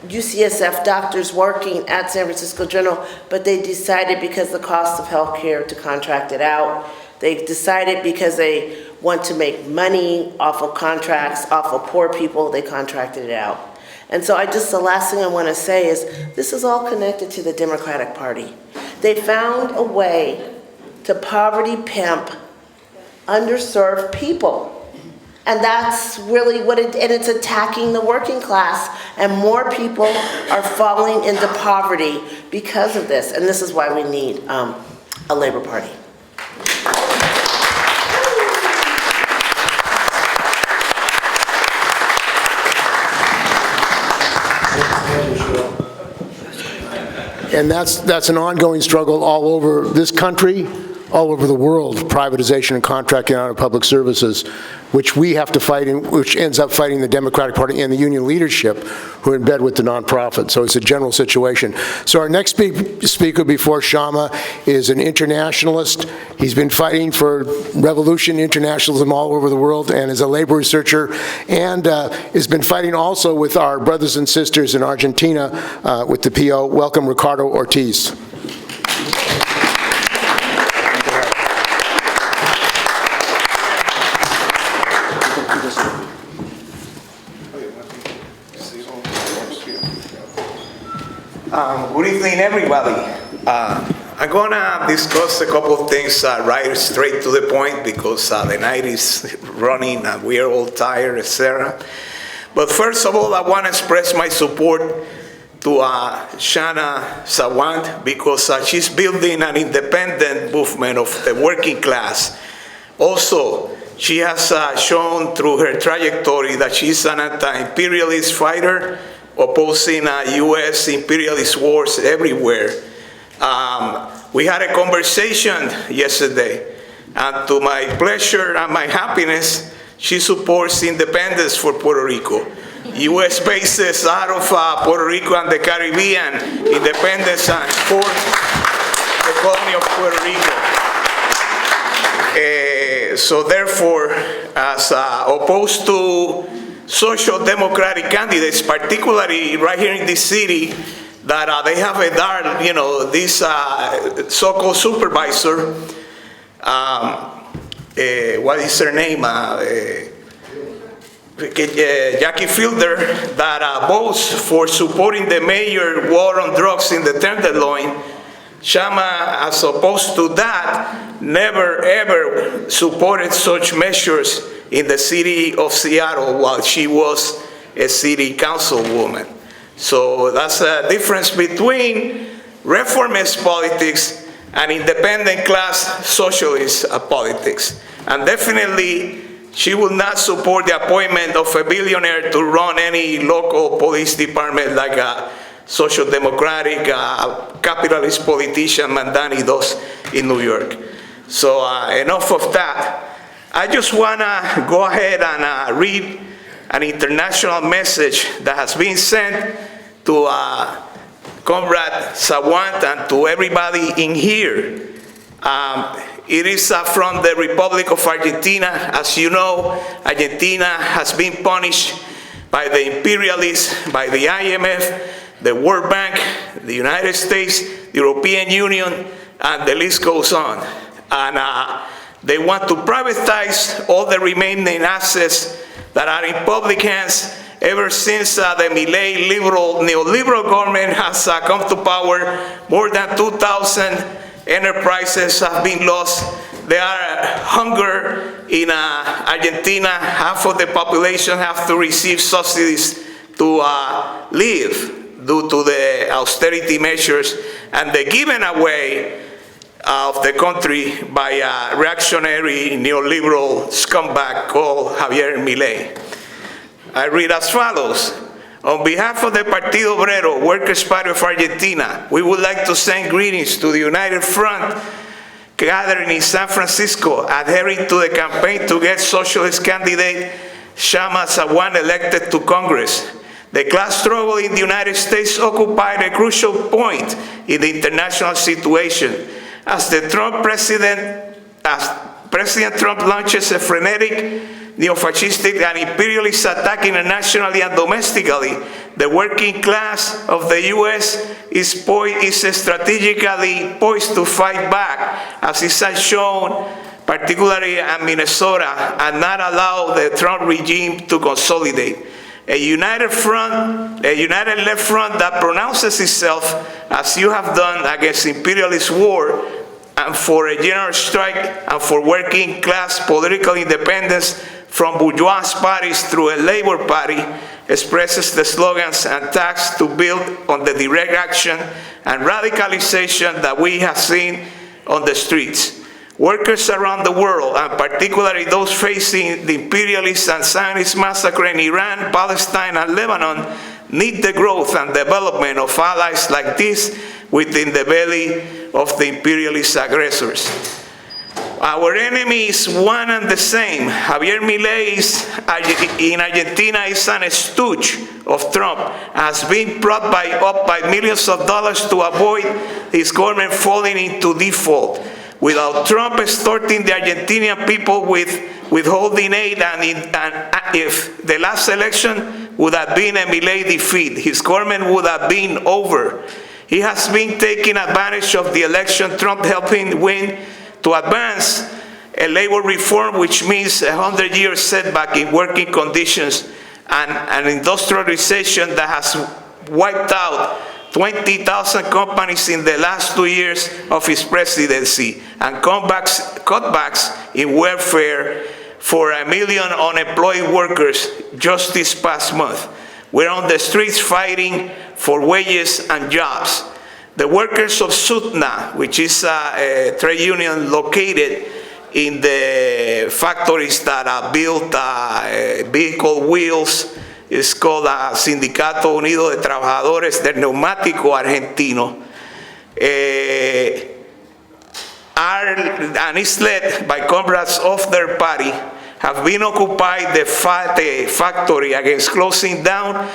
UCSF doctors working at San Francisco General, but they decided, because of the cost of healthcare, to contract it out. They decided because they want to make money off of contracts, off of poor people, they contracted it out. And so the last thing I want to say is, this is all connected to the Democratic Party. They found a way to poverty pimp underserved people. And that's really what and it's attacking the working class, and more people are falling into poverty because of this. And this is why we need a Labor Party. And that's an ongoing struggle all over this country, all over the world, privatization and contracting out of public services, which we have to fight, which ends up fighting the Democratic Party and the union leadership, who are in bed with the nonprofit. So it's a general situation. So our next speaker before Kshama is an internationalist. He's been fighting for revolution, internationalism all over the world, and is a labor researcher, and has been fighting also with our brothers and sisters in Argentina with the PO. Welcome, Ricardo Ortiz. Good evening, everybody. I'm gonna discuss a couple of things right straight to the point, because the night is running and we are all tired, etc. But first of all, I want to express my support to Kshama Sawant, because she's building an independent movement of the working class. Also, she has shown through her trajectory that she's an anti-imperialist fighter, opposing U.S. imperialist wars everywhere. We had a conversation yesterday, and to my pleasure and my happiness, she supports independence for Puerto Rico. U.S. bases out of Puerto Rico and the Caribbean, independence and for the colony of Puerto Rico. So therefore, as opposed to social democratic candidates, particularly right here in this city, that they have a dark, this so-called supervisor, what is her name? Jackie Fielder, that votes for supporting the mayor war on drugs in the Tenderloin. Kshama, as opposed to that, never ever supported such measures in the city of Seattle while she was a city councilwoman. So that's a difference between reformist politics and independent class socialist politics. And definitely, she will not support the appointment of a billionaire to run any local police department like a social democratic capitalist politician Mandani does in New York. So enough of that. I just want to go ahead and read an international message that has been sent to Comrade Sawant and to everybody in here. It is from the Republic of Argentina. As you know, Argentina has been punished by the imperialists, by the IMF, the World Bank, the United States, the European Union, and the list goes on. And they want to privatize all the remaining assets that are in public hands ever since the Milei neoliberal government has come to power. More than 2,000 enterprises have been lost. There are hunger in Argentina. Half of the population have to receive subsidies to live due to the austerity measures and the giving away of the country by a reactionary neoliberal scumbag called Javier Milei. I read as follows. On behalf of the Partido Obrero, Workers' Party of Argentina, we would like to send greetings to the United Front gathering in San Francisco, adhering to the campaign to get socialist candidate Kshama Sawant elected to Congress. The class struggle in the United States occupied a crucial point in the international situation. As President Trump launches a frenetic neo-fascistic and imperialist attack internationally and domestically, the working class of the U.S. is strategically poised to fight back, as is shown particularly in Minnesota, and not allow the Trump regime to consolidate. A united left front that pronounces itself, as you have done, against imperialist war and for a general strike and for working class political independence from bourgeois parties through a labor party, expresses the slogans and attacks to build on the direct action and radicalization that we have seen on the streets. Workers around the world, and particularly those facing the imperialist and Zionist massacre in Iran, Palestine, and Lebanon, need the growth and development of allies like this within the belly of the imperialist aggressors. Our enemy is one and the same. Javier Milei in Argentina is an stooge of Trump, has been brought up by millions of dollars to avoid his government falling into default. Without Trump extorting the Argentinian people with withholding aid, and if the last election would have been a Milei defeat, his government would have been over. He has been taking advantage of the election Trump helped him win to advance a labor reform, which means a 100-year setback in working conditions and an industrialization that has wiped out 20,000 companies in the last 2 years of his presidency, and cutbacks in welfare for 1 million unemployed workers just this past month. We're on the streets fighting for wages and jobs. The workers of SUTNA, which is a trade union located in the factories that build vehicle wheels, it's called Sindicato Unido de Trabajadores del Neumático Argentino. and is led by comrades of their party, have been occupied the factory against closing down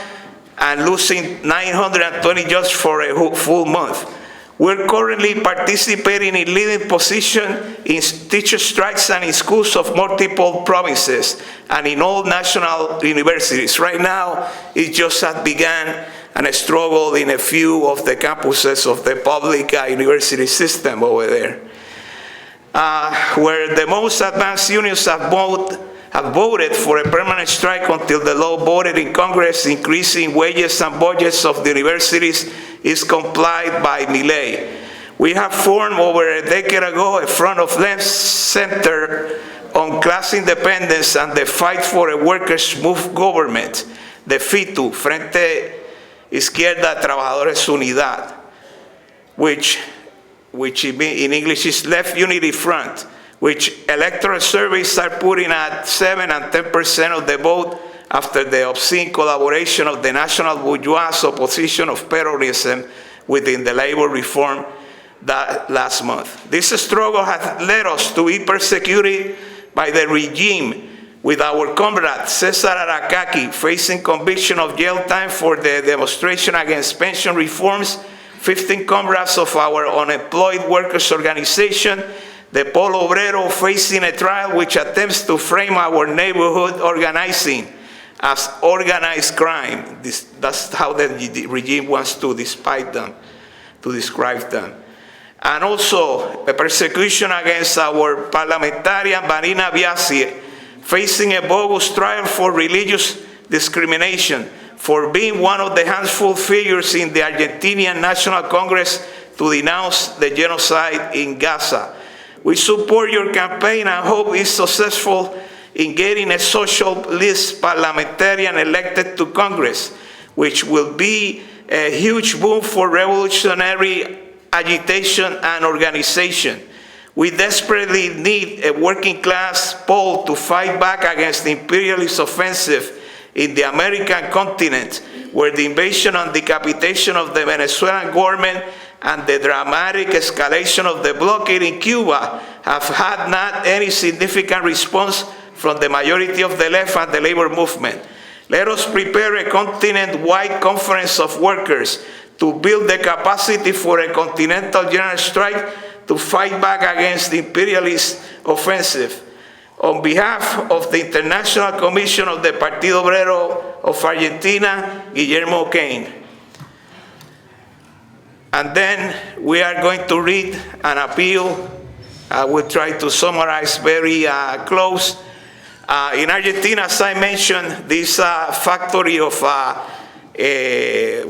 and losing 920 jobs for a full month. We're currently participating in leading position in teacher strikes and in schools of multiple provinces and in all national universities. Right now, it just has begun and a struggle in a few of the campuses of the public university system over there. Where the most advanced unions have voted for a permanent strike until the law voted in Congress increasing wages and budgets of the universities is complied by Milei. We have formed over a decade ago a front of left center on class independence and the fight for a workers' move government, the FITU, Frente Izquierda Trabajadores Unidad, which in English is Left Unity Front, which electoral surveys are putting at 7 and 10% of the vote after the obscene collaboration of the national bourgeois opposition of peronism within the labor reform that last month. This struggle has led us to be persecuted by the regime, with our comrade Cesar Aracaki facing conviction of jail time for the demonstration against pension reforms, 15 comrades of our unemployed workers organization, the Polo Obrero facing a trial which attempts to frame our neighborhood organizing as organized crime. That's how the regime wants to describe them. And also the persecution against our parliamentarian Marina Biasi, facing a bogus trial for religious discrimination, for being one of the handful figures in the Argentinian National Congress to denounce the genocide in Gaza. We support your campaign and hope it's successful in getting a socialist parliamentarian elected to Congress, which will be a huge boom for revolutionary agitation and organization. We desperately need a working class pole to fight back against the imperialist offensive in the American continent, where the invasion and decapitation of the Venezuelan government and the dramatic escalation of the blockade in Cuba have had not any significant response from the majority of the left and the labor movement. Let us prepare a continent-wide conference of workers to build the capacity for a continental general strike to fight back against the imperialist offensive. On behalf of the International Commission of the Partido Obrero of Argentina, Guillermo Cain. And then we are going to read an appeal. I will try to summarize very close. In Argentina, as I mentioned, this factory of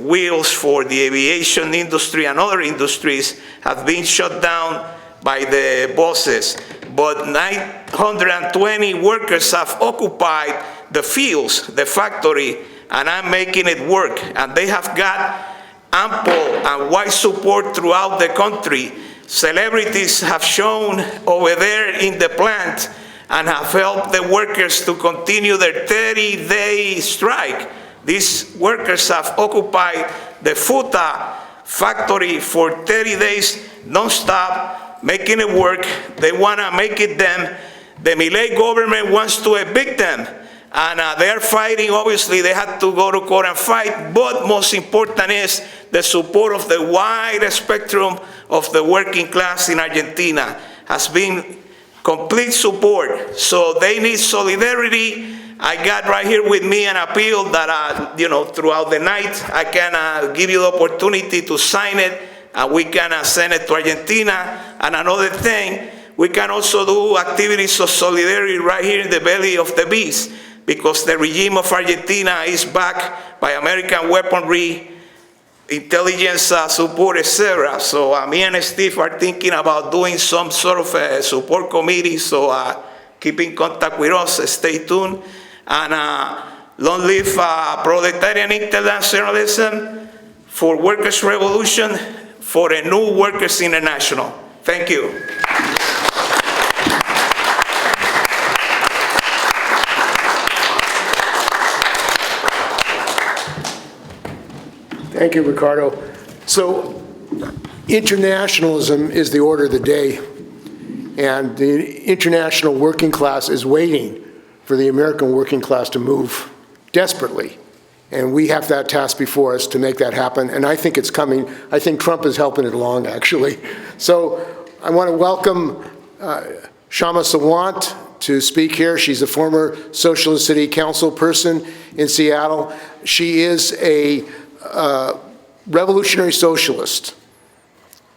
wheels for the aviation industry and other industries have been shut down by the bosses. But 920 workers have occupied the fields, the factory, and I'm making it work. And they have got ample and wide support throughout the country. Celebrities have shown over there in the plant and have helped the workers to continue their 30-day strike. These workers have occupied the Futa factory for 30 days non-stop, making it work. They want to make it them. The Milei government wants to evict them. And they're fighting. Obviously, they had to go to court and fight. But most important is the support of the wide spectrum of the working class in Argentina has been complete support. So they need solidarity. I got right here with me an appeal that, throughout the night, I can give you the opportunity to sign it, and we can send it to Argentina. And another thing, we can also do activities of solidarity right here in the belly of the beast, because the regime of Argentina is backed by American weaponry, intelligence support, etc. So me and Steve are thinking about doing some sort of a support committee, so keep in contact with us, stay tuned. And long live proletarian internationalism, for workers' revolution, for a new workers' international. Thank you. Thank you, Ricardo. So internationalism is the order of the day. And the international working class is waiting for the American working class to move desperately. And we have that task before us to make that happen, and I think it's coming. I think Trump is helping it along, actually. So I want to welcome Kshama Sawant to speak here. She's a former Socialist City Council person in Seattle. She is a revolutionary socialist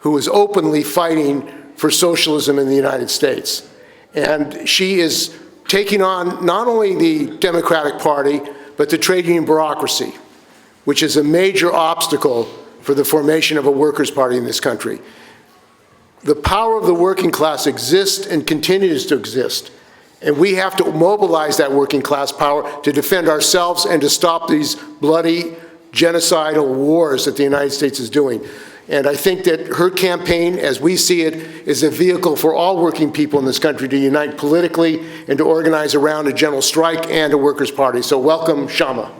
who is openly fighting for socialism in the United States. And she is taking on not only the Democratic Party, but the trade union bureaucracy, which is a major obstacle for the formation of a workers' party in this country. The power of the working class exists and continues to exist, and we have to mobilize that working class power to defend ourselves and to stop these bloody, genocidal wars that the United States is doing. And I think that her campaign, as we see it, is a vehicle for all working people in this country to unite politically and to organize around a general strike and a workers' party. So welcome, Kshama.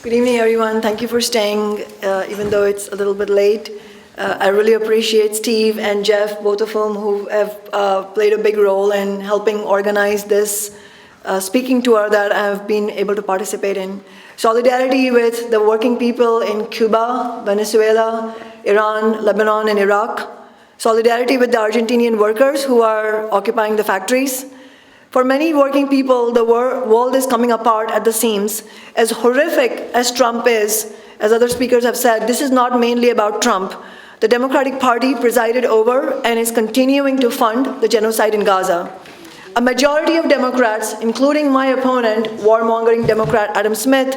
Good evening, everyone. Thank you for staying, even though it's a little bit late. I really appreciate Steve and Jeff, both of whom who have played a big role in helping organize this speaking tour that I've been able to participate in. Solidarity with the working people in Cuba, Venezuela, Iran, Lebanon, and Iraq. Solidarity with the Argentinian workers who are occupying the factories. For many working people, the world is coming apart at the seams. As horrific as Trump is, as other speakers have said, this is not mainly about Trump. The Democratic Party presided over and is continuing to fund the genocide in Gaza. A majority of Democrats, including my opponent, warmongering Democrat Adam Smith,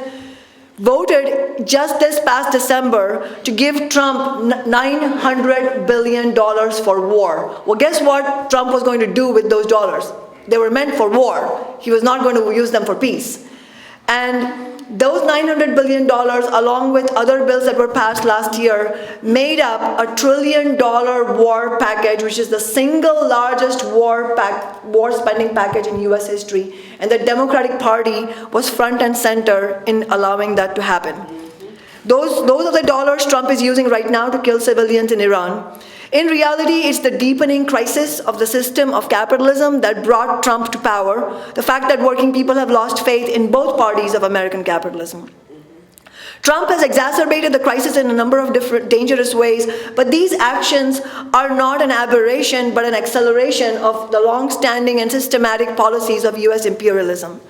voted just this past December to give Trump $900 billion for war. Well, guess what Trump was going to do with those dollars? They were meant for war. He was not going to use them for peace. And those $900 billion, along with other bills that were passed last year, made up a $1 trillion war package, which is the single largest war spending package in US history. And the Democratic Party was front and center in allowing that to happen. Those are the dollars Trump is using right now to kill civilians in Iran. In reality, it's the deepening crisis of the system of capitalism that brought Trump to power, the fact that working people have lost faith in both parties of American capitalism. Trump has exacerbated the crisis in a number of different dangerous ways, but these actions are not an aberration, but an acceleration of the long-standing and systematic policies of US imperialism.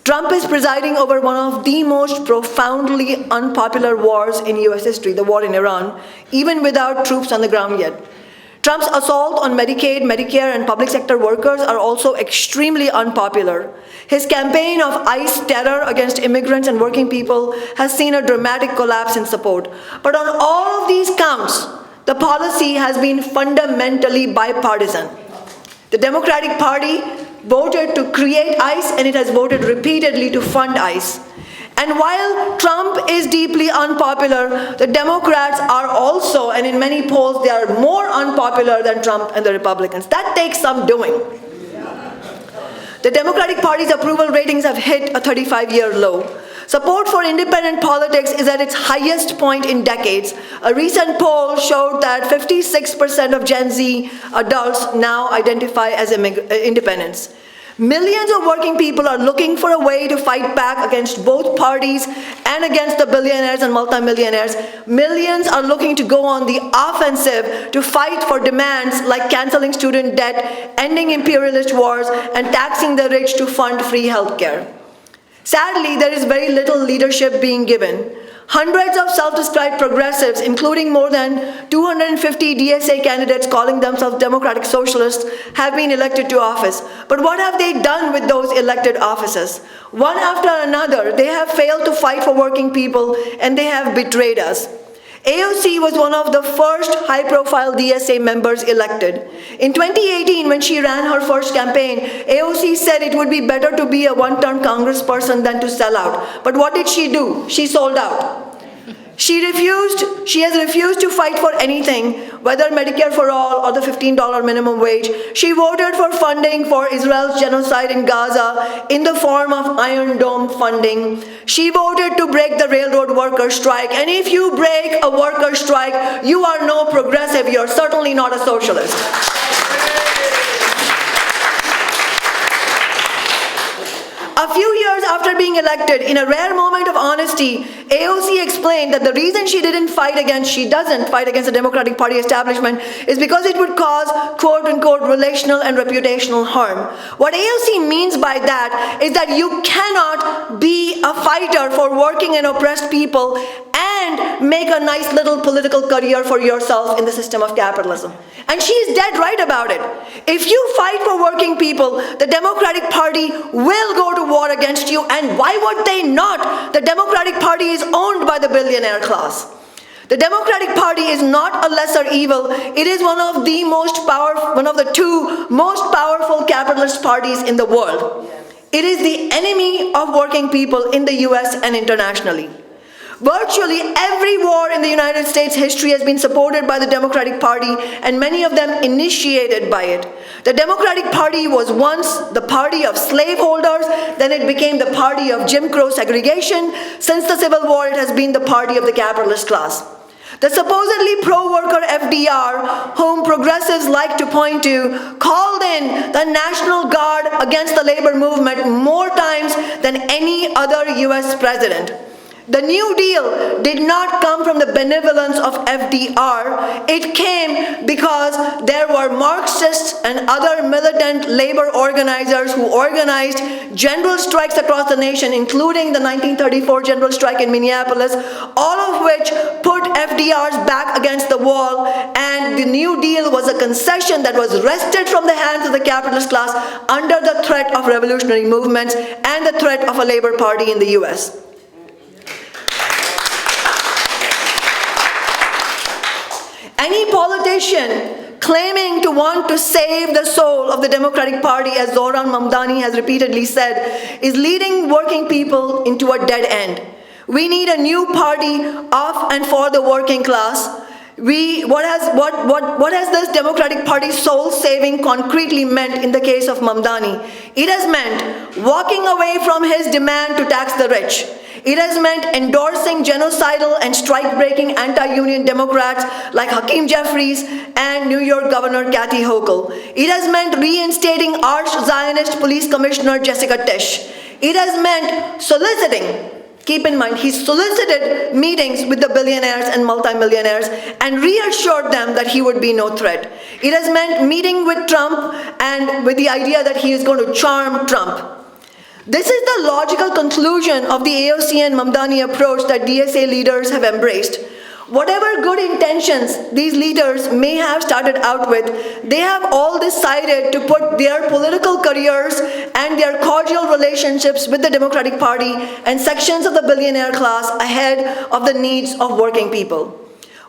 Trump is presiding over one of the most profoundly unpopular wars in US history, the war in Iran, even without troops on the ground yet. Trump's assault on Medicaid, Medicare, and public sector workers are also extremely unpopular. His campaign of ICE terror against immigrants and working people has seen a dramatic collapse in support. But on all of these counts, the policy has been fundamentally bipartisan. The Democratic Party voted to create ICE, and it has voted repeatedly to fund ICE. And while Trump is deeply unpopular, the Democrats are also, and in many polls, they are more unpopular than Trump and the Republicans. That takes some doing. The Democratic Party's approval ratings have hit a 35-year low. Support for independent politics is at its highest point in decades. A recent poll showed that 56% of Gen Z adults now identify as independents. Millions of working people are looking for a way to fight back against both parties and against the billionaires and multimillionaires. Millions are looking to go on the offensive to fight for demands like canceling student debt, ending imperialist wars, and taxing the rich to fund free healthcare. Sadly, there is very little leadership being given. Hundreds of self-described progressives, including more than 250 DSA candidates calling themselves democratic socialists, have been elected to office. But what have they done with those elected offices? One after another, they have failed to fight for working people, and they have betrayed us. AOC was one of the first high-profile DSA members elected. In 2018, when she ran her first campaign, AOC said it would be better to be a one-term congressperson than to sell out. But what did she do? She sold out. She has refused to fight for anything whether Medicare for all or the $15 minimum wage. She voted for funding for Israel's genocide in Gaza in the form of Iron Dome funding. She voted to break the railroad workers' strike. And if you break a workers' strike, you are no progressive. You're certainly not a socialist. A few years after being elected, in a rare moment of honesty, AOC explained that the reason she doesn't fight against the Democratic Party establishment is because it would cause quote-unquote relational and reputational harm. What AOC means by that is that you cannot be a fighter for working and oppressed people and make a nice little political career for yourself in the system of capitalism. And she is dead right about it. If you fight for working people, the Democratic Party will go to war against you, and why would they not? The Democratic Party is owned by the billionaire class. The Democratic Party is not a lesser evil. It is one of the two most powerful capitalist parties in the world. It is the enemy of working people in the US and internationally. Virtually every war in the United States history has been supported by the Democratic Party, and many of them initiated by it. The Democratic Party was once the party of slaveholders, then it became the party of Jim Crow segregation. Since the Civil War, it has been the party of the capitalist class. The supposedly pro-worker FDR, whom progressives like to point to, called in the National Guard against the labor movement more times than any other US president. The New Deal did not come from the benevolence of FDR. It came because there were Marxists and other militant labor organizers who organized general strikes across the nation, including the 1934 general strike in Minneapolis, all of which put FDR's back against the wall, and the New Deal was a concession that was wrested from the hands of the capitalist class under the threat of revolutionary movements and the threat of a labor party in the US. Any politician claiming to want to save the soul of the Democratic Party, as Zohran Mamdani has repeatedly said, is leading working people into a dead end. We need a new party of and for the working class. What has this Democratic Party soul-saving concretely meant in the case of Mamdani? It has meant walking away from his demand to tax the rich. It has meant endorsing genocidal and strike-breaking anti-union Democrats like Hakeem Jeffries and New York Governor Kathy Hochul. It has meant reinstating arch-Zionist Police Commissioner Jessica Tisch. It has meant soliciting, keep in mind, he solicited meetings with the billionaires and multimillionaires and reassured them that he would be no threat. It has meant meeting with Trump and with the idea that he is going to charm Trump. This is the logical conclusion of the AOC and Mamdani approach that DSA leaders have embraced. Whatever good intentions these leaders may have started out with, they have all decided to put their political careers and their cordial relationships with the Democratic Party and sections of the billionaire class ahead of the needs of working people.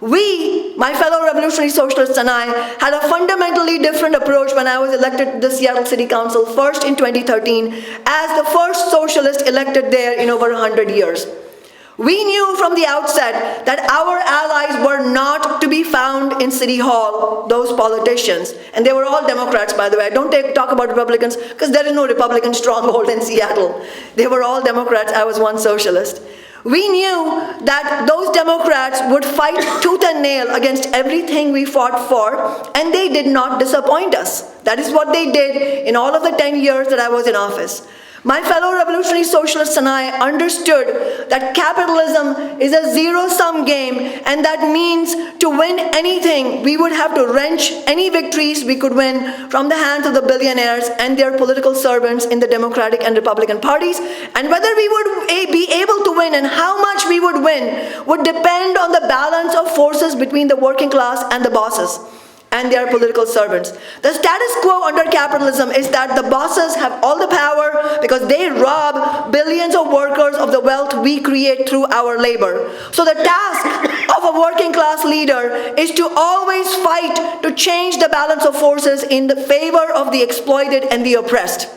We, my fellow revolutionary socialists and I, had a fundamentally different approach when I was elected to the Seattle City Council, first in 2013, as the first socialist elected there in over 100 years. We knew from the outset that our allies were not to be found in City Hall, those politicians. And they were all Democrats, by the way. Don't talk about Republicans, because there is no Republican stronghold in Seattle. They were all Democrats. I was one socialist. We knew that those Democrats would fight tooth and nail against everything we fought for, and they did not disappoint us. That is what they did in all of the 10 years that I was in office. My fellow revolutionary socialists and I understood that capitalism is a zero-sum game, and that means to win anything, we would have to wrench any victories we could win from the hands of the billionaires and their political servants in the Democratic and Republican parties, and whether we would be able to win and how much we would win would depend on the balance of forces between the working class and the bosses and their political servants. The status quo under capitalism is that the bosses have all the power because they rob billions of workers of the wealth we create through our labor. So the task of a working class leader is to always fight to change the balance of forces in the favor of the exploited and the oppressed.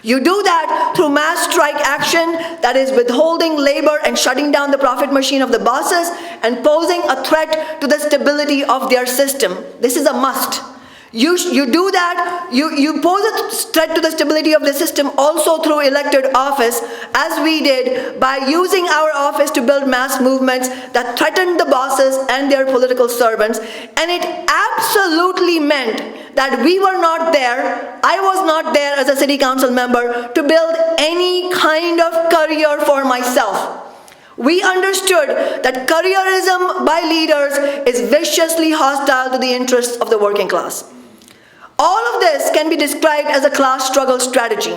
You do that through mass strike action, that is withholding labor and shutting down the profit machine of the bosses and posing a threat to the stability of their system. This is a must. You do that, you pose a threat to the stability of the system also through elected office, as we did by using our office to build mass movements that threatened the bosses and their political servants. And it absolutely meant that we were not there, I was not there as a city council member to build any kind of career for myself. We understood that careerism by leaders is viciously hostile to the interests of the working class. All of this can be described as a class struggle strategy.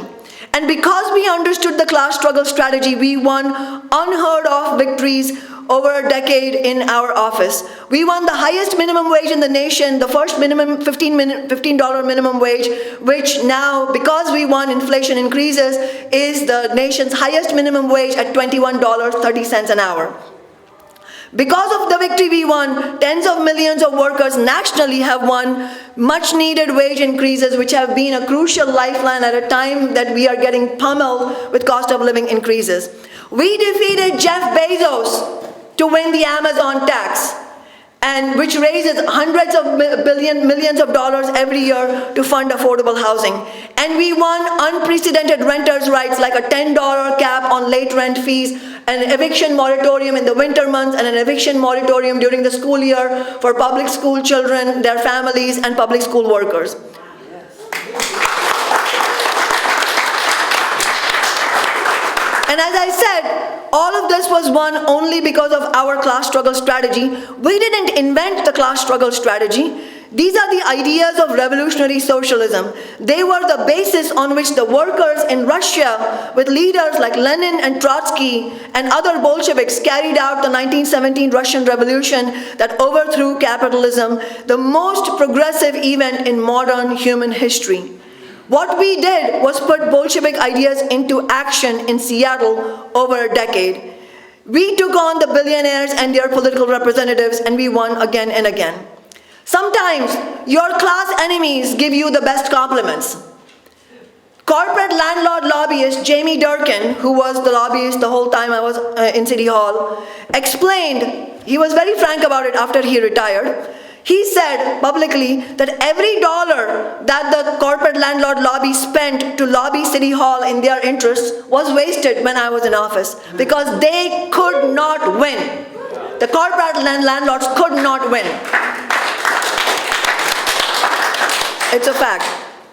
And because we understood the class struggle strategy, we won unheard of victories over a decade in our office. We won the highest minimum wage in the nation, the first minimum $15 minimum wage, which now, because we won inflation increases, is the nation's highest minimum wage at $21.30 an hour. Because of the victory we won, tens of millions of workers nationally have won much needed wage increases, which have been a crucial lifeline at a time that we are getting pummeled with cost of living increases. We defeated Jeff Bezos to win the Amazon tax, and which raises hundreds of millions of dollars every year to fund affordable housing. And we won unprecedented renters' rights, like a $10 cap on late rent fees, an eviction moratorium in the winter months, and an eviction moratorium during the school year for public school children, their families, and public school workers. And as I said, all of this was won only because of our class struggle strategy. We didn't invent the class struggle strategy. These are the ideas of revolutionary socialism. They were the basis on which the workers in Russia, with leaders like Lenin and Trotsky and other Bolsheviks, carried out the 1917 Russian Revolution that overthrew capitalism, the most progressive event in modern human history. What we did was put Bolshevik ideas into action in Seattle over a decade. We took on the billionaires and their political representatives, and we won again and again. Sometimes your class enemies give you the best compliments. Corporate landlord lobbyist Jamie Durkin, who was the lobbyist the whole time I was in City Hall, explained, he was very frank about it after he retired. He said publicly that every dollar that the corporate landlord lobby spent to lobby City Hall in their interests was wasted when I was in office, because they could not win. The corporate landlords could not win. It's a fact.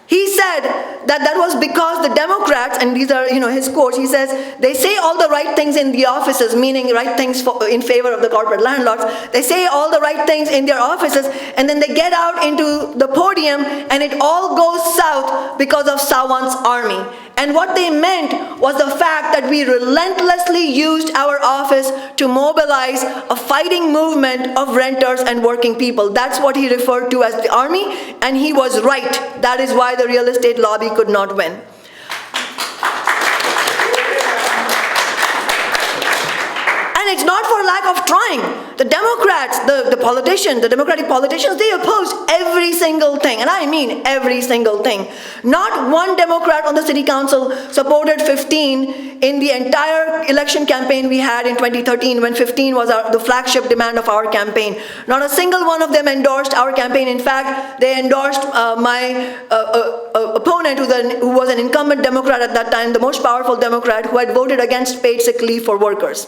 He said that that was because the Democrats, and these are his quotes, he says, they say all the right things in the offices, meaning right things in favor of the corporate landlords. They say all the right things in their offices, and then they get out into the podium and it all goes south because of Sawant's army. And what they meant was the fact that we relentlessly used our office to mobilize a fighting movement of renters and working people. That's what he referred to as the army, and he was right. That is why the real estate lobby could not win. And it's not for lack of trying. The Democrats, the politicians, the Democratic politicians, they opposed every single thing, and I mean every single thing. Not one Democrat on the city council supported 15 in the entire election campaign we had in 2013, when 15 was the flagship demand of our campaign. Not a single one of them endorsed our campaign. In fact, they endorsed my opponent, who was an incumbent Democrat at that time, the most powerful Democrat, who had voted against paid sick leave for workers.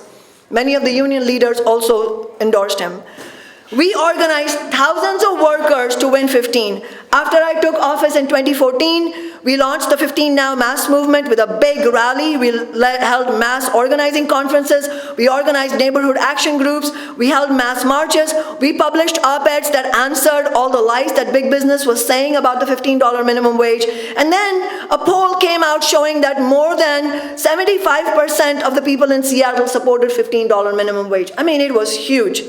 Many of the union leaders also endorsed him. We organized thousands of workers to win 15. After I took office in 2014, we launched the 15 Now mass movement with a big rally. We held mass organizing conferences. We organized neighborhood action groups. We held mass marches. We published op-eds that answered all the lies that big business was saying about the $15 minimum wage. And then a poll came out showing that more than 75% of the people in Seattle supported $15 minimum wage. I mean, it was huge.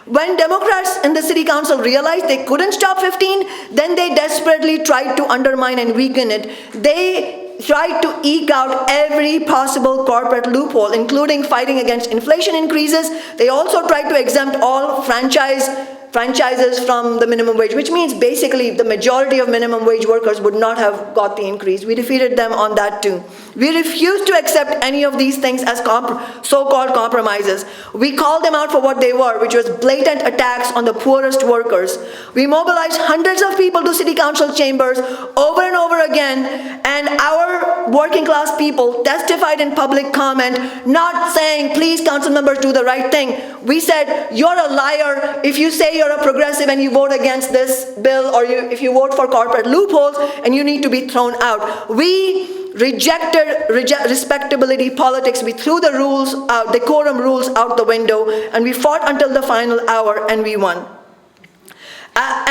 When Democrats in the city council realized they couldn't stop 15, then they desperately tried to undermine and weaken it. They tried to eke out every possible corporate loophole, including fighting against inflation increases. They also tried to exempt all franchise franchises from the minimum wage, which means basically the majority of minimum wage workers would not have got the increase. We defeated them on that too. We refused to accept any of these things as so-called compromises. We called them out for what they were, which was blatant attacks on the poorest workers. We mobilized hundreds of people to city council chambers over and over again, and our working class people testified in public comment, not saying, please council members do the right thing. We said, you're a liar if you say you're a progressive and you vote against this bill, or if you vote for corporate loopholes, and you need to be thrown out. We rejected respectability politics. We threw the rules out, decorum rules out the window, and we fought until the final hour, and we won.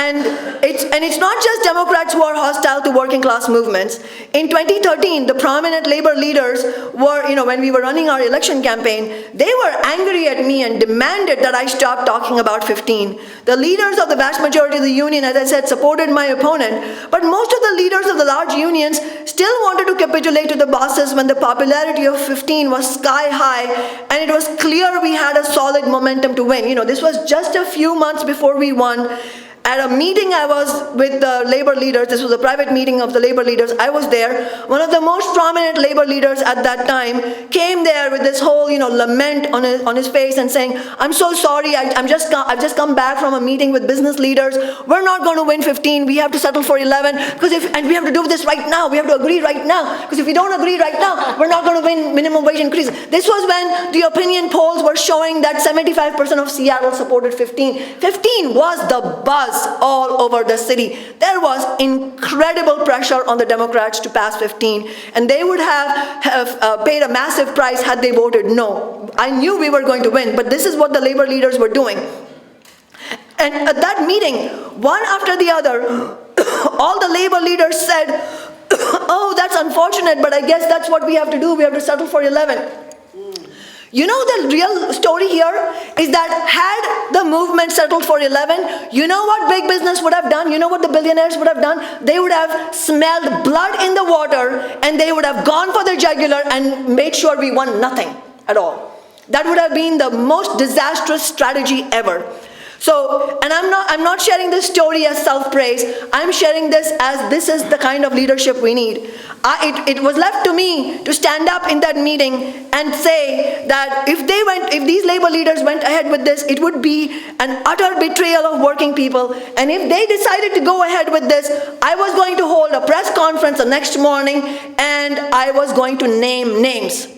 And it's not just Democrats who are hostile to working class movements. In 2013, the prominent labor leaders were, when we were running our election campaign, they were angry at me and demanded that I stop talking about 15. The leaders of the vast majority of the union, as I said, supported my opponent, but most of the leaders of the large unions still wanted to capitulate to the bosses when the popularity of 15 was sky high, and it was clear we had a solid momentum to win. This was just a few months before we won. At a meeting I was with the labor leaders, this was a private meeting of the labor leaders, I was there. One of the most prominent labor leaders at that time came there with this whole, lament on his face and saying, I'm so sorry, I've just come back from a meeting with business leaders. We're not going to win 15, we have to settle for 11, and we have to do this right now, we have to agree right now, because if we don't agree right now, we're not going to win minimum wage increase. This was when the opinion polls were showing that 75% of Seattle supported 15. 15 was the buzz all over the city. There was incredible pressure on the Democrats to pass 15, and they would have paid a massive price had they voted no. I knew we were going to win, but this is what the labor leaders were doing. And at that meeting, one after the other, all the labor leaders said, oh, that's unfortunate, but I guess that's what we have to do. We have to settle for 11. The real story here is that had the movement settled for 11, you know what big business would have done? You know what the billionaires would have done? They would have smelled blood in the water, and they would have gone for the jugular and made sure we won nothing at all. That would have been the most disastrous strategy ever. So, and I'm not sharing this story as self-praise. I'm sharing this as this is the kind of leadership we need. It was left to me to stand up in that meeting and say that if these labor leaders went ahead with this, it would be an utter betrayal of working people. And if they decided to go ahead with this, I was going to hold a press conference the next morning, and I was going to name names.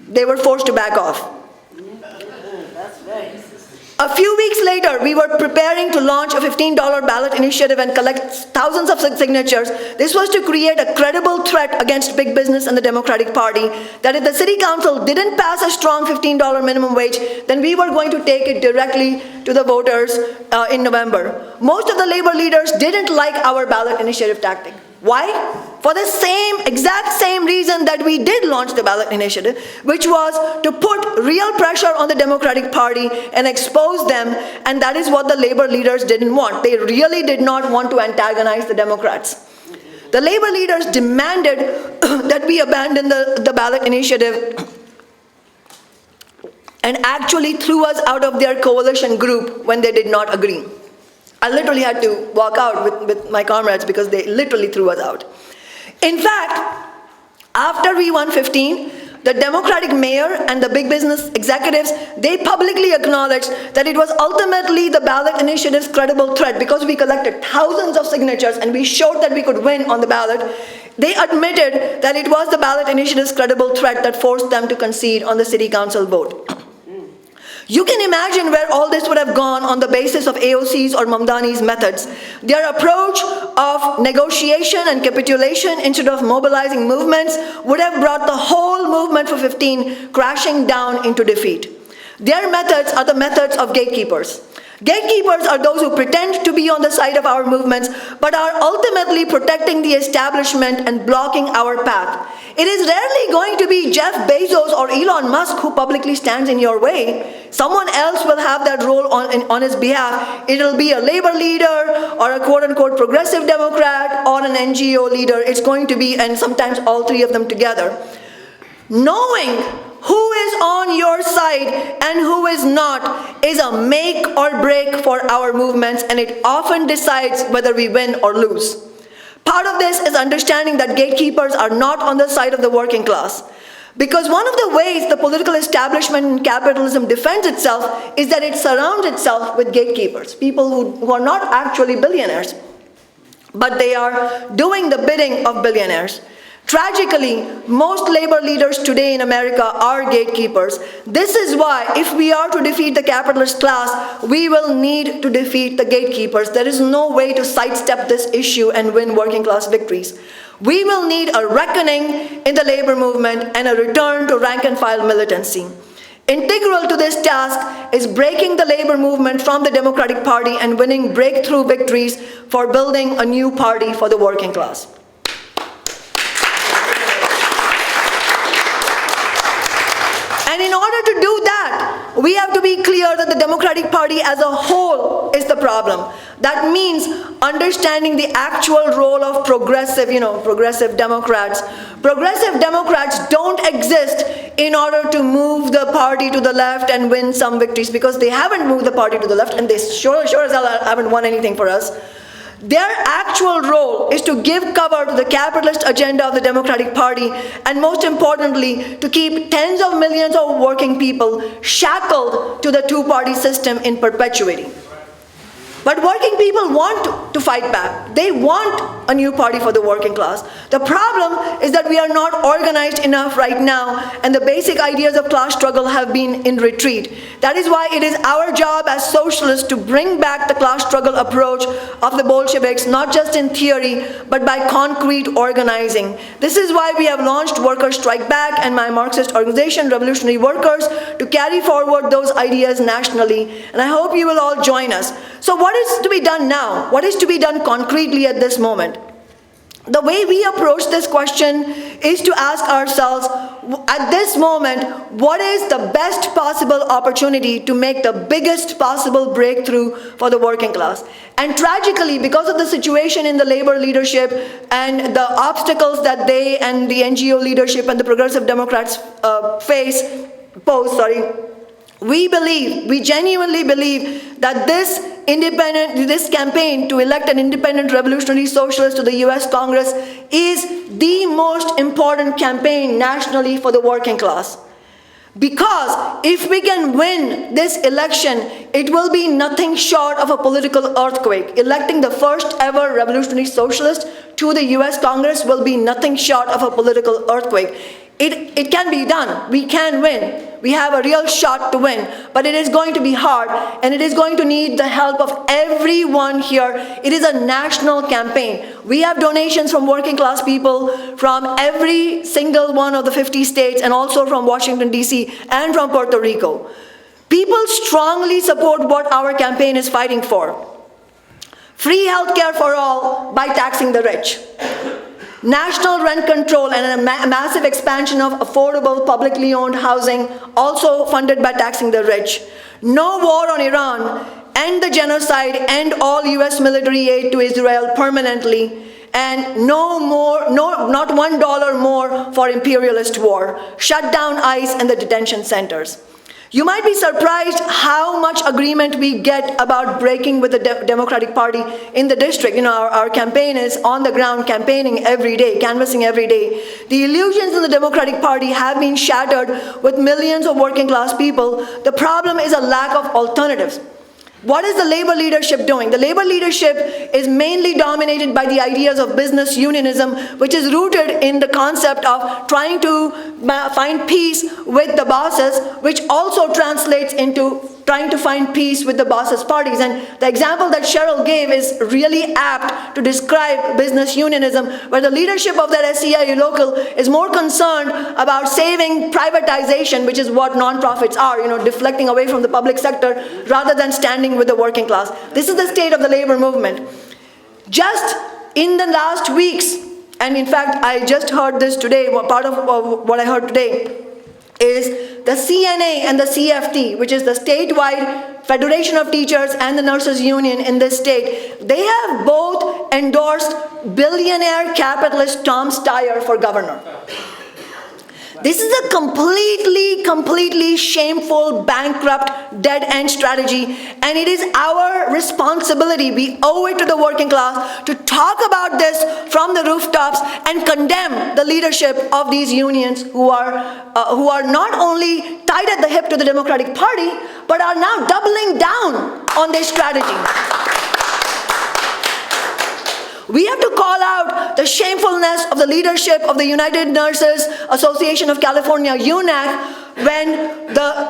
They were forced to back off. That's right. A few weeks later, we were preparing to launch a $15 ballot initiative and collect thousands of signatures. This was to create a credible threat against big business and the Democratic Party, that if the city council didn't pass a strong $15 minimum wage, then we were going to take it directly to the voters in November. Most of the labor leaders didn't like our ballot initiative tactic. Why? For the exact same reason that we did launch the ballot initiative, which was to put real pressure on the Democratic Party and expose them, and that is what the labor leaders didn't want. They really did not want to antagonize the Democrats. The labor leaders demanded that we abandon the ballot initiative and actually threw us out of their coalition group when they did not agree. I literally had to walk out with my comrades because they literally threw us out. In fact, after we won 15, the Democratic mayor and the big business executives, they publicly acknowledged that it was ultimately the ballot initiative's credible threat, because we collected thousands of signatures and we showed that we could win on the ballot. They admitted that it was the ballot initiative's credible threat that forced them to concede on the city council vote. You can imagine where all this would have gone on the basis of AOC's or Mamdani's methods. Their approach of negotiation and capitulation instead of mobilizing movements would have brought the whole movement for 15 crashing down into defeat. Their methods are the methods of gatekeepers. Gatekeepers are those who pretend to be on the side of our movements, but are ultimately protecting the establishment and blocking our path. It is rarely going to be Jeff Bezos or Elon Musk who publicly stands in your way. Someone else will have that role on his behalf. It'll be a labor leader or a quote-unquote progressive Democrat or an NGO leader. It's going to be, and sometimes all three of them together. Knowing who is on your side and who is not is a make or break for our movements, and it often decides whether we win or lose. Part of this is understanding that gatekeepers are not on the side of the working class. Because one of the ways the political establishment in capitalism defends itself is that it surrounds itself with gatekeepers, people who are not actually billionaires, but they are doing the bidding of billionaires. Tragically, most labor leaders today in America are gatekeepers. This is why, if we are to defeat the capitalist class, we will need to defeat the gatekeepers. There is no way to sidestep this issue and win working class victories. We will need a reckoning in the labor movement and a return to rank and file militancy. Integral to this task is breaking the labor movement from the Democratic Party and winning breakthrough victories for building a new party for the working class. And in order to do that, we have to be clear that the Democratic Party as a whole is the problem. That means understanding the actual role of progressive Democrats. Progressive Democrats don't exist in order to move the party to the left and win some victories, because they haven't moved the party to the left, and they sure as hell haven't won anything for us. Their actual role is to give cover to the capitalist agenda of the Democratic Party, and most importantly, to keep tens of millions of working people shackled to the two-party system in perpetuity. But working people want to fight back. They want a new party for the working class. The problem is that we are not organized enough right now, and the basic ideas of class struggle have been in retreat. That is why it is our job as socialists to bring back the class struggle approach of the Bolsheviks, not just in theory, but by concrete organizing. This is why we have launched Workers Strike Back and my Marxist organization, Revolutionary Workers, to carry forward those ideas nationally, and I hope you will all join us. So what is to be done now? What is to be done concretely at this moment? The way we approach this question is to ask ourselves, at this moment, what is the best possible opportunity to make the biggest possible breakthrough for the working class? And tragically, because of the situation in the labor leadership and the obstacles that they and the NGO leadership and the progressive Democrats pose, we genuinely believe that this campaign to elect an independent revolutionary socialist to the US Congress is the most important campaign nationally for the working class. Because if we can win this election, it will be nothing short of a political earthquake. Electing the first ever revolutionary socialist to the US Congress will be nothing short of a political earthquake. It can be done. We can win. We have a real shot to win, but it is going to be hard, and it is going to need the help of everyone here. It is a national campaign. We have donations from working class people from every single one of the 50 states, and also from Washington, D.C. and from Puerto Rico. People strongly support what our campaign is fighting for. Free healthcare for all by taxing the rich. National rent control and a massive expansion of affordable publicly owned housing, also funded by taxing the rich. No war on Iran, end the genocide, end all US military aid to Israel permanently, and not $1 more for imperialist war. Shut down ICE and the detention centers. You might be surprised how much agreement we get about breaking with the Democratic Party in the district. Our campaign is on the ground, campaigning every day, canvassing every day. The illusions in the Democratic Party have been shattered with millions of working class people. The problem is a lack of alternatives. What is the labor leadership doing? The labor leadership is mainly dominated by the ideas of business unionism, which is rooted in the concept of trying to find peace with the bosses, which also translates into trying to find peace with the bosses' parties. And the example that Cheryl gave is really apt to describe business unionism, where the leadership of that SEIU local is more concerned about saving privatization, which is what nonprofits are, deflecting away from the public sector, rather than standing with the working class. This is the state of the labor movement. Just in the last weeks, and in fact, I just heard this today, part of what I heard today, is the CNA and the CFT, which is the statewide Federation of Teachers and the Nurses Union in this state. They have both endorsed billionaire capitalist Tom Steyer for governor. This is a completely shameful, bankrupt, dead-end strategy, and it is our responsibility, we owe it to the working class, to talk about this from the rooftops and condemn the leadership of these unions who are not only tied at the hip to the Democratic Party, but are now doubling down on this strategy. We have to call out the shamefulness of the leadership of the United Nurses Association of California, UNAC, when the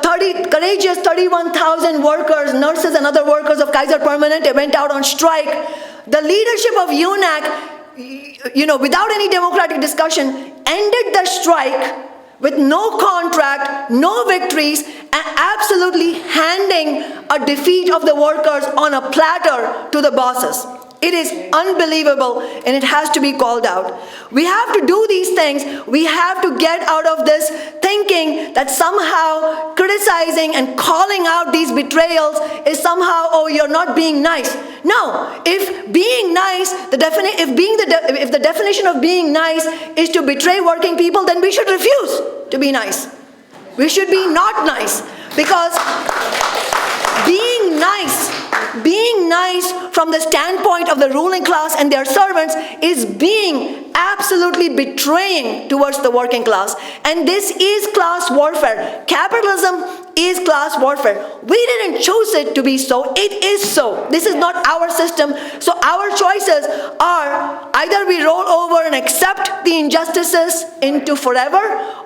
courageous 31,000 workers, nurses and other workers of Kaiser Permanente went out on strike. The leadership of UNAC, without any democratic discussion, ended the strike with no contract, no victories, and absolutely handing a defeat of the workers on a platter to the bosses. It is unbelievable, and it has to be called out. We have to do these things. We have to get out of this thinking that somehow criticizing and calling out these betrayals is somehow, oh, you're not being nice. No, if being nice, if the definition of being nice is to betray working people, then we should refuse to be nice. We should be not nice, because being nice from the standpoint of the ruling class and their servants is being absolutely betraying towards the working class. And this is class warfare. Capitalism is class warfare. We didn't choose it to be so. It is so. This is not our system. So our choices are either we roll over and accept the injustices into forever,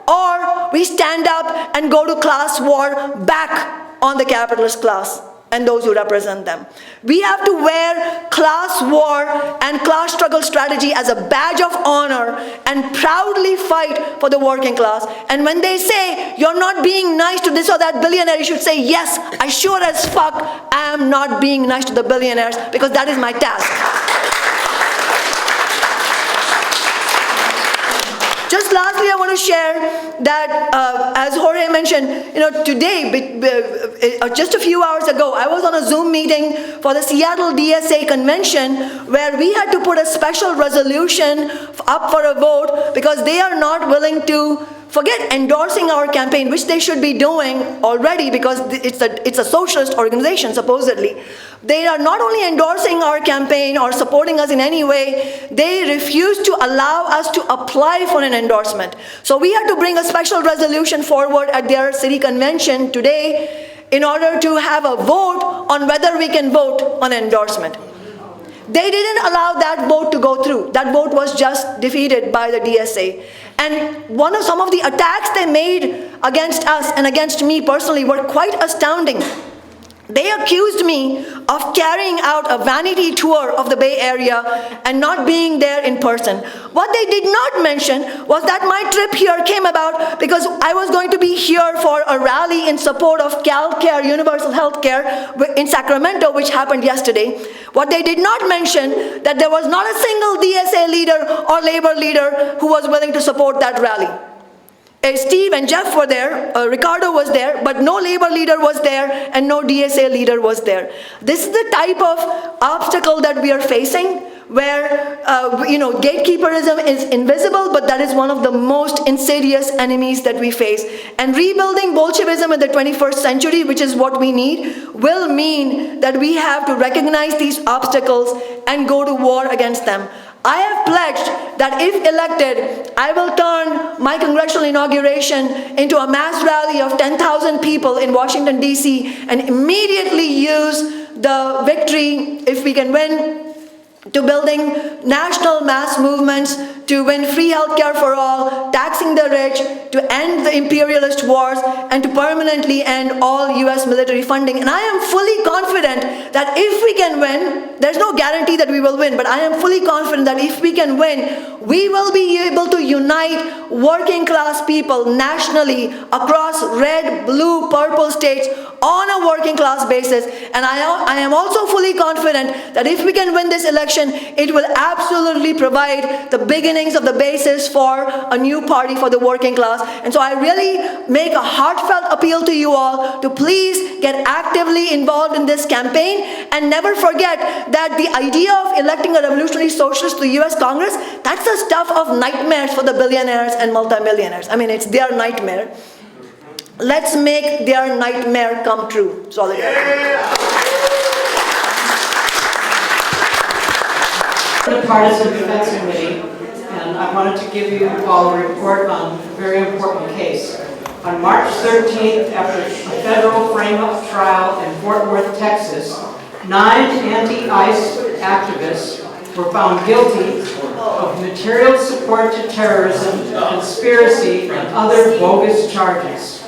or we stand up and go to class war back on the capitalist class and those who represent them. We have to wear class war and class struggle strategy as a badge of honor and proudly fight for the working class. And when they say, you're not being nice to this or that billionaire, you should say, yes, I sure as fuck am not being nice to the billionaires, because that is my task. Just lastly, I want to share that, as Jorge mentioned, today, just a few hours ago, I was on a Zoom meeting for the Seattle DSA convention, where we had to put a special resolution up for a vote because they are not willing to forget endorsing our campaign, which they should be doing already because it's a socialist organization, supposedly. They are not only endorsing our campaign or supporting us in any way, they refuse to allow us to apply for an endorsement. So we had to bring a special resolution forward at their city convention today in order to have a vote on whether we can vote on endorsement. They didn't allow that vote to go through. That vote was just defeated by the DSA. And some of the attacks they made against us and against me personally were quite astounding. They accused me of carrying out a vanity tour of the Bay Area and not being there in person. What they did not mention was that my trip here came about because I was going to be here for a rally in support of CalCare, Universal Health Care in Sacramento, which happened yesterday. What they did not mention, that there was not a single DSA leader or labor leader who was willing to support that rally. Steve and Jeff were there, Ricardo was there, but no labor leader was there and no DSA leader was there. This is the type of obstacle that we are facing, where gatekeeperism is invisible, but that is one of the most insidious enemies that we face. And rebuilding Bolshevism in the 21st century, which is what we need, will mean that we have to recognize these obstacles and go to war against them. I have pledged that if elected, I will turn my congressional inauguration into a mass rally of 10,000 people in Washington, D.C., and immediately use the victory, if we can win, to building national mass movements, to win free health care for all, taxing the rich, to end the imperialist wars, and to permanently end all U.S. military funding. And I am fully confident that if we can win, there's no guarantee that we will win, but I am fully confident that if we can win, we will be able to unite working class people nationally across red, blue, purple states on a working class basis. And I am also fully confident that if we can win this election, election, it will absolutely provide the beginnings of the basis for a new party for the working class. And so I really make a heartfelt appeal to you all to please get actively involved in this campaign, and never forget that the idea of electing a revolutionary socialist to the US Congress, that's the stuff of nightmares for the billionaires and multimillionaires. I mean, it's their nightmare. Let's make their nightmare come true. Solidarity. The Partisan Defense Committee, and I wanted to give you all a report on a very important case. On March 13th, after a federal frame-up trial in Fort Worth, Texas, 9 anti-ICE activists were found guilty of material support to terrorism, conspiracy, and other bogus charges.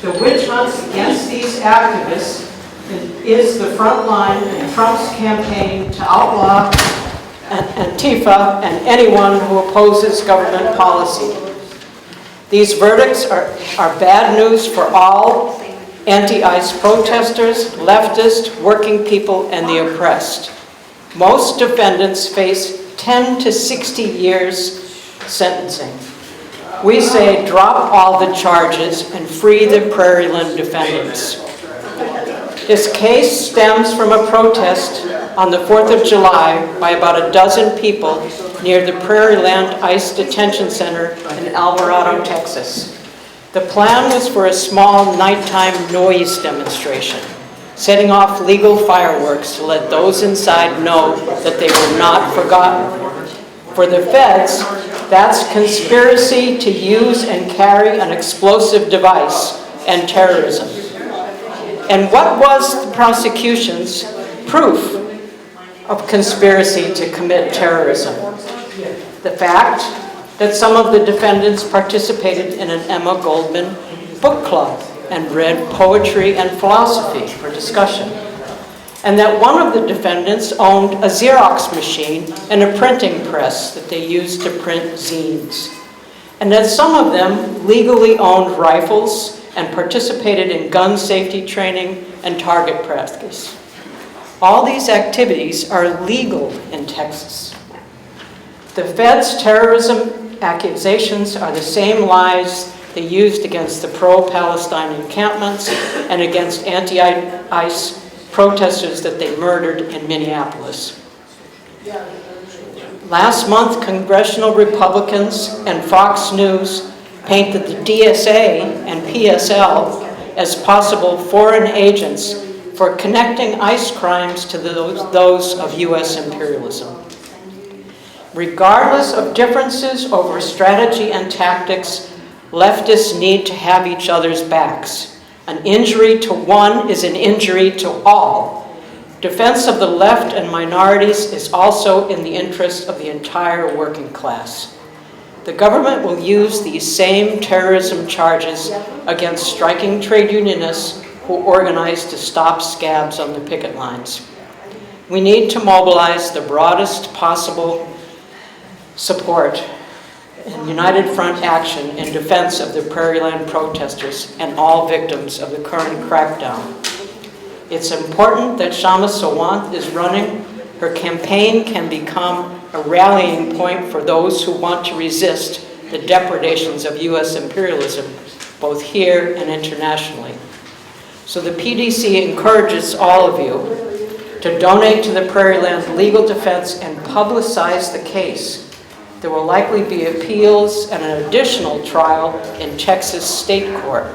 The witch hunts against these activists is the front line in Trump's campaign to outlaw Antifa and anyone who opposes government policy. These verdicts are bad news for all anti-ICE protesters, leftists, working people, and the oppressed. Most defendants face 10 to 60 years sentencing. We say drop all the charges and free the Prairieland defendants. This case stems from a protest on the 4th of July by about a dozen people near the Prairieland ICE Detention Center in Alvarado, Texas. The plan was for a small nighttime noise demonstration, setting off legal fireworks to let those inside know that they were not forgotten. For the feds, that's conspiracy to use and carry an explosive device and terrorism. And what was the prosecution's proof of conspiracy to commit terrorism? The fact that some of the defendants participated in an Emma Goldman book club and read poetry and philosophy for discussion, and that one of the defendants owned a Xerox machine and a printing press that they used to print zines, and that some of them legally owned rifles and participated in gun safety training and target practice. All these activities are legal in Texas. The feds' terrorism accusations are the same lies they used against the pro-Palestine encampments and against anti-ICE protesters that they murdered in Minneapolis. Last month, congressional Republicans and Fox News painted the DSA and PSL as possible foreign agents for connecting ICE crimes to those of U.S. imperialism. Regardless of differences over strategy and tactics, leftists need to have each other's backs. An injury to one is an injury to all. Defense of the left and minorities is also in the interest of the entire working class. The government will use these same terrorism charges against striking trade unionists who organize to stop scabs on the picket lines. We need to mobilize the broadest possible support and united front action in defense of the Prairieland protesters and all victims of the current crackdown. It's important that Kshama Sawant is running. Her campaign can become a rallying point for those who want to resist the depredations of U.S. imperialism, both here and internationally. So the PDC encourages all of you to donate to the Prairieland legal defense and publicize the case. There will likely be appeals and an additional trial in Texas State Court.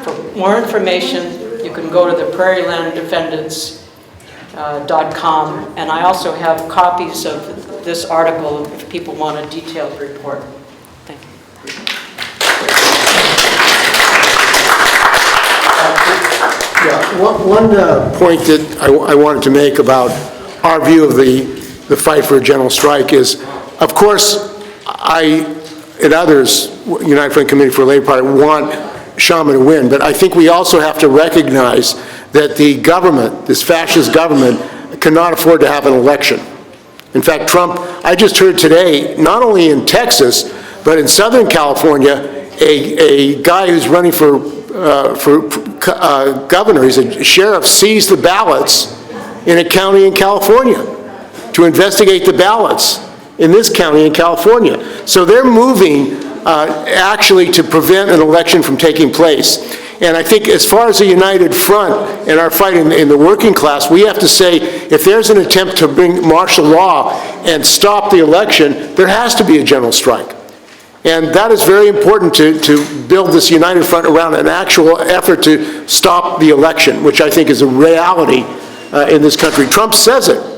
For more information, you can go to the prairilandefendants.com, and I also have copies of this article if people want a detailed report. Thank you. Yeah, one point that I wanted to make about our view of the fight for a general strike is, of course, I and others, United Front Committee for the Labor Party, want Kshama to win, but I think we also have to recognize that the government, this fascist government, cannot afford to have an election. In fact, Trump, I just heard today, not only in Texas, but in Southern California, a guy who's running for governor, he's a sheriff, seized the ballots in a county in California. to investigate the ballots in this county in California. So they're moving actually to prevent an election from taking place. And I think as far as a united front and our fight in the working class, we have to say if there's an attempt to bring martial law and stop the election, there has to be a general strike. And that is very important to build this united front around an actual effort to stop the election, which I think is a reality in this country. Trump says it.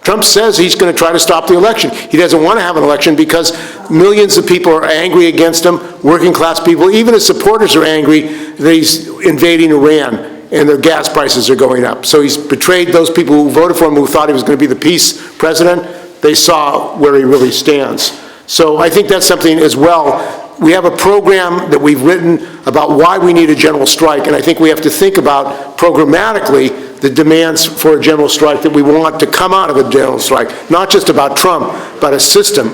Trump says he's going to try to stop the election. He doesn't want to have an election because millions of people are angry against him, working class people. Even his supporters are angry that he's invading Iran and their gas prices are going up. So he's betrayed those people who voted for him, who thought he was going to be the peace president. They saw where he really stands. So I think that's something as well. We have a program that we've written about why we need a general strike, and I think we have to think about programmatically the demands for a general strike that we want to come out of a general strike, not just about Trump, but a system,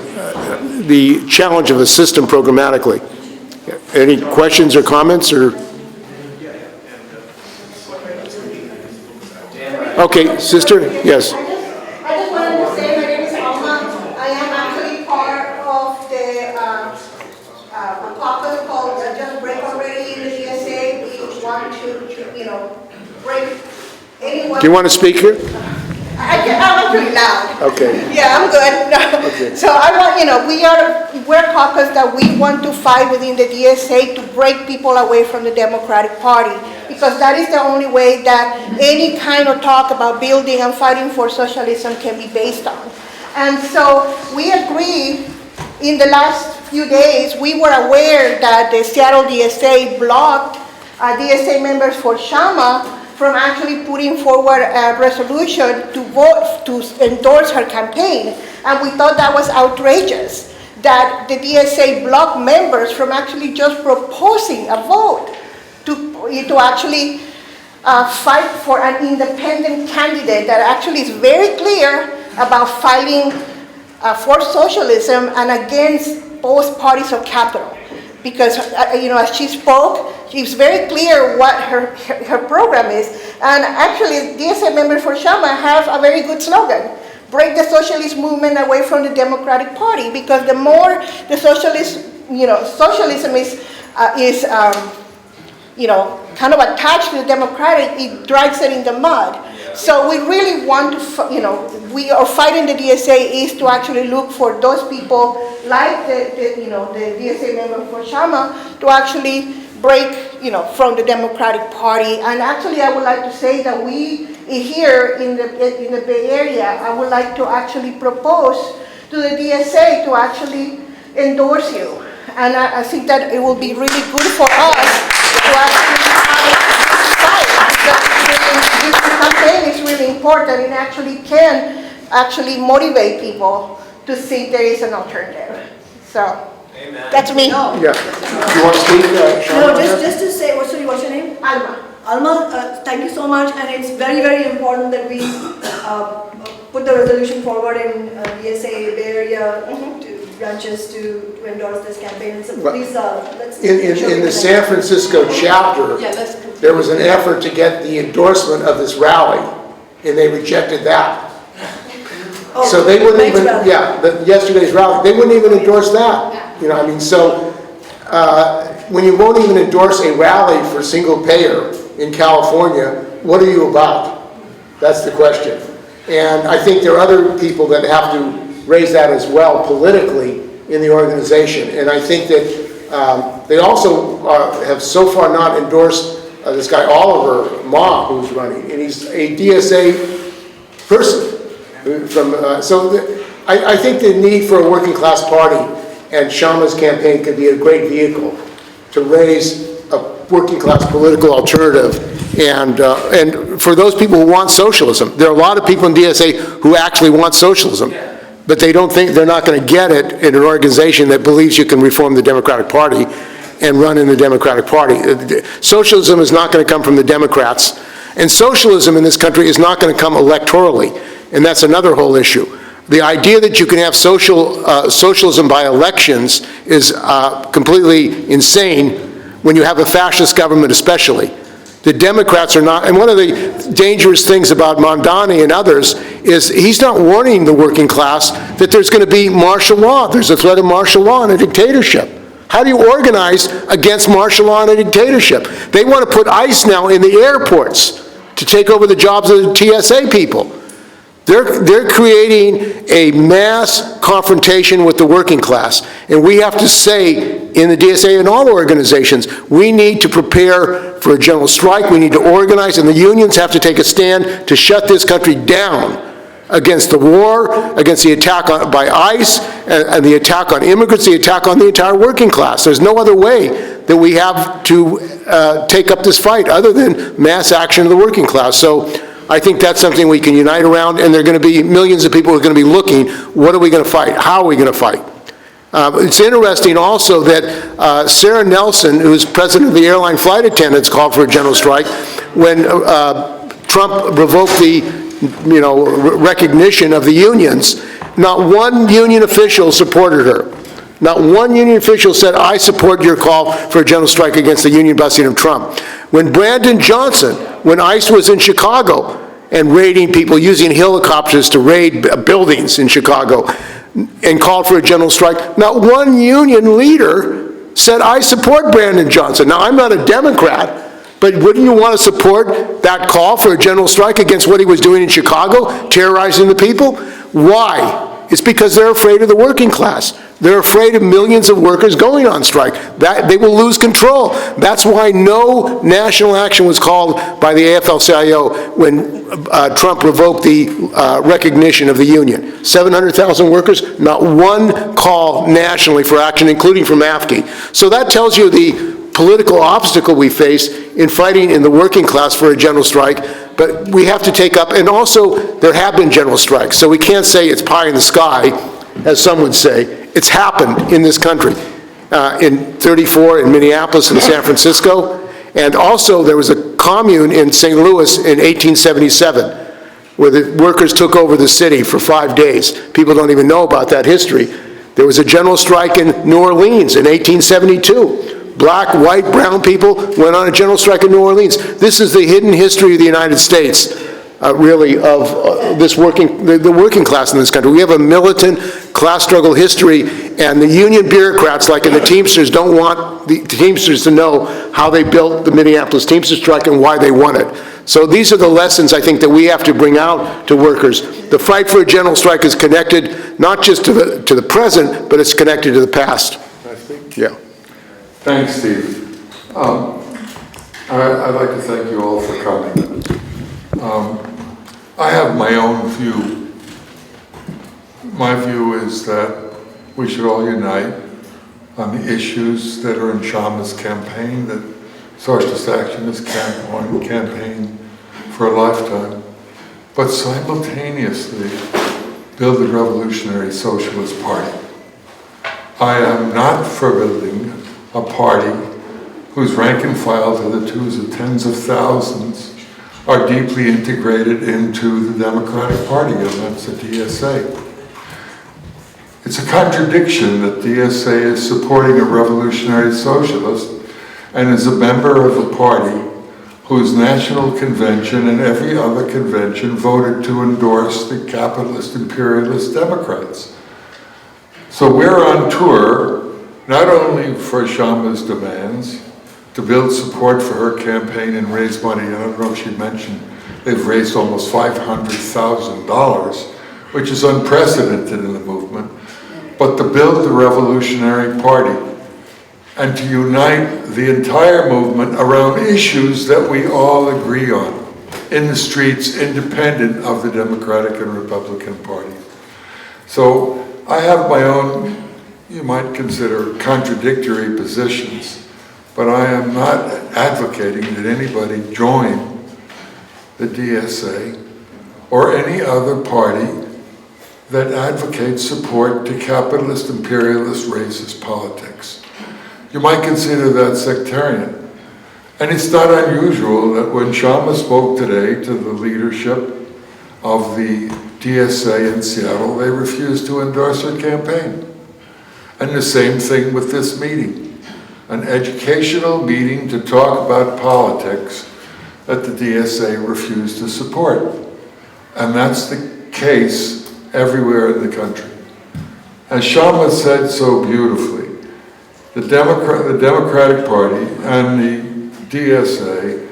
the challenge of a system programmatically. Any questions or comments? Or okay, sister, yes. I just wanted to say my name is Alma. I am actually part of the caucus called Just Break Already in the DSA. We want to, break anyone. Do you want to speak here? I'm pretty loud. Okay. Yeah, I'm good. No. Okay. So I want, we're a caucus that we want to fight within the DSA to break people away from the Democratic Party, because that is the only way that any kind of talk about building and fighting for socialism can be based on. And so we agree. In the last few days, we were aware that the Seattle DSA blocked DSA members for Kshama from actually putting forward a resolution to vote, to endorse her campaign. And we thought that was outrageous, that the DSA blocked members from actually just proposing a vote to actually fight for an independent candidate that actually is very clear about fighting for socialism and against both parties of capital. Because, as she spoke, it's very clear what her program is. And actually, DSA members for Kshama have a very good slogan: break the socialist movement away from the Democratic Party. Because the more the socialism is kind of attached to the Democratic, it drags it in the mud. So we really want to, we are fighting the DSA is to actually look for those people like the DSA member for Kshama to actually break, from the Democratic Party. And actually, I would like to say that we here in the Bay Area, I would like to actually propose to the DSA to actually endorse you. And I think that it will be really good for us to actually fight. This campaign is really important and actually can motivate people to see there is an alternative. So, that's me. Yeah. Do you want to speak? No, just to say, what's your name? Alma. Alma, thank you so much, and it's very, very important that we put the resolution forward in DSA Bay Area to branches to endorse this campaign. So please, let's. In the San Francisco chapter, there was an effort to get the endorsement of this rally, and they rejected that. Oh, So they wouldn't even, rally. yesterday's rally, they wouldn't even endorse that. So when you won't even endorse a rally for single payer in California, what are you about? That's the question. And I think there are other people that have to raise that as well politically in the organization. And I think that they also have so far not endorsed this guy Oliver Ma, who's running, and he's a DSA person. I think the need for a working class party and Kshama's campaign could be a great vehicle to raise a working class political alternative. And for those people who want socialism, there are a lot of people in DSA who actually want socialism, but they don't think they're not going to get it in an organization that believes you can reform the Democratic Party and run in the Democratic Party. Socialism is not going to come from the Democrats, and socialism in this country is not going to come electorally, and that's another whole issue. The idea that you can have socialism by elections is completely insane when you have a fascist government especially. The Democrats are not, and one of the dangerous things about Mondani and others is he's not warning the working class that there's going to be martial law. There's a threat of martial law and a dictatorship. How do you organize against martial law and a dictatorship? They want to put ICE now in the airports to take over the jobs of the TSA people. They're creating a mass confrontation with the working class. And we have to say, in the DSA and all organizations, we need to prepare for a general strike. We need to organize, and the unions have to take a stand to shut this country down against the war, against the attack by ICE, and the attack on immigrants, the attack on the entire working class. There's no other way that we have to take up this fight other than mass action of the working class. So I think that's something we can unite around, and there are going to be millions of people who are going to be looking, what are we going to fight? How are we going to fight? It's interesting also that Sarah Nelson, who's president of the airline flight attendants, called for a general strike when Trump revoked the recognition of the unions. Not one union official supported her. Not one union official said, I support your call for a general strike against the union busting of Trump. When Brandon Johnson, when ICE was in Chicago and raiding people, using helicopters to raid buildings in Chicago, and called for a general strike, not one union leader said, I support Brandon Johnson. Now, I'm not a Democrat, but wouldn't you want to support that call for a general strike against what he was doing in Chicago, terrorizing the people? Why? It's because they're afraid of the working class. They're afraid of millions of workers going on strike. That they will lose control. That's why no national action was called by the AFL-CIO when Trump revoked the recognition of the union. 700,000 workers, not one call nationally for action, including from AFSCME. So that tells you the political obstacle we face in fighting in the working class for a general strike, but we have to take up, and also there have been general strikes, so we can't say it's pie in the sky, as some would say. It's happened in this country. In '34 in Minneapolis and San Francisco, and also there was a commune in St. Louis in 1877, where the workers took over the city for 5 days. People don't even know about that history. There was a general strike in New Orleans in 1872. Black, white, brown people went on a general strike in New Orleans. This is the hidden history of the United States, really, of this the working class in this country. We have a militant class struggle history, and the union bureaucrats, like in the Teamsters, don't want the Teamsters to know how they built the Minneapolis Teamsters strike and why they won it. So these are the lessons I think that we have to bring out to workers. The fight for a general strike is connected not just to the present, but it's connected to the past. I think. Yeah. Thanks, Steve. I'd like to thank you all for coming. I have my own view. My view is that we should all unite on the issues that are in Kshama's campaign, that Socialist Action has campaigned for a lifetime, but simultaneously build a revolutionary socialist party. I am not for building a party whose rank and file to the twos of tens of thousands are deeply integrated into the Democratic Party, and that's the DSA. It's a contradiction that DSA is supporting a revolutionary socialist and is a member of a party whose national convention and every other convention voted to endorse the capitalist imperialist Democrats. So we're on tour not only for Kshama's demands, to build support for her campaign and raise money. I don't know if she mentioned they've raised almost $500,000, which is unprecedented in the movement, but to build the revolutionary party and to unite the entire movement around issues that we all agree on in the streets, independent of the Democratic and Republican parties. So I have my own, you might consider, contradictory positions, but I am not advocating that anybody join the DSA or any other party that advocates support to capitalist, imperialist, racist politics. You might consider that sectarian. And it's not unusual that when Kshama spoke today to the leadership of the DSA in Seattle, they refused to endorse her campaign. And the same thing with this meeting. An educational meeting to talk about politics that the DSA refused to support. And that's the case everywhere in the country. As Kshama said so beautifully, the Democratic Party and the DSA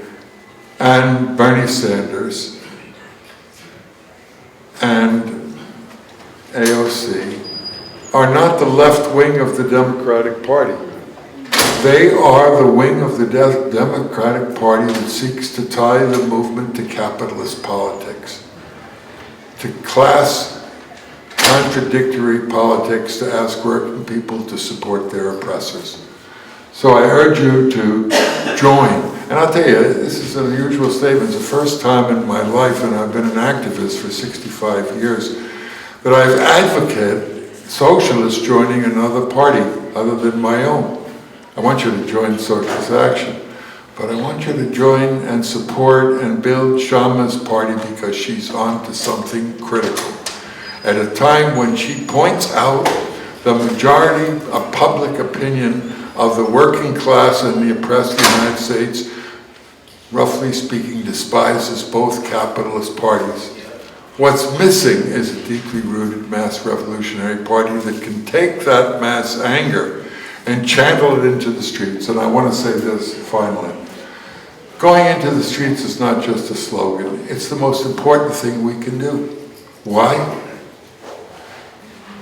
and Bernie Sanders and AOC are not the left wing of the Democratic Party. They are the wing of the Democratic Party that seeks to tie the movement to capitalist politics, to class contradictory politics, to ask working people to support their oppressors. So I urge you to join. And I'll tell you, this is an unusual statement. It's the first time in my life, and I've been an activist for 65 years, that I've advocated socialists joining another party other than my own. I want you to join Socialist Action, but I want you to join and support and build Kshama's party because she's on to something critical. At a time when she points out the majority of public opinion of the working class and the oppressed United States, roughly speaking, despises both capitalist parties. What's missing is a deeply rooted mass revolutionary party that can take that mass anger and channel it into the streets. And I want to say this finally. Going into the streets is not just a slogan. It's the most important thing we can do. Why?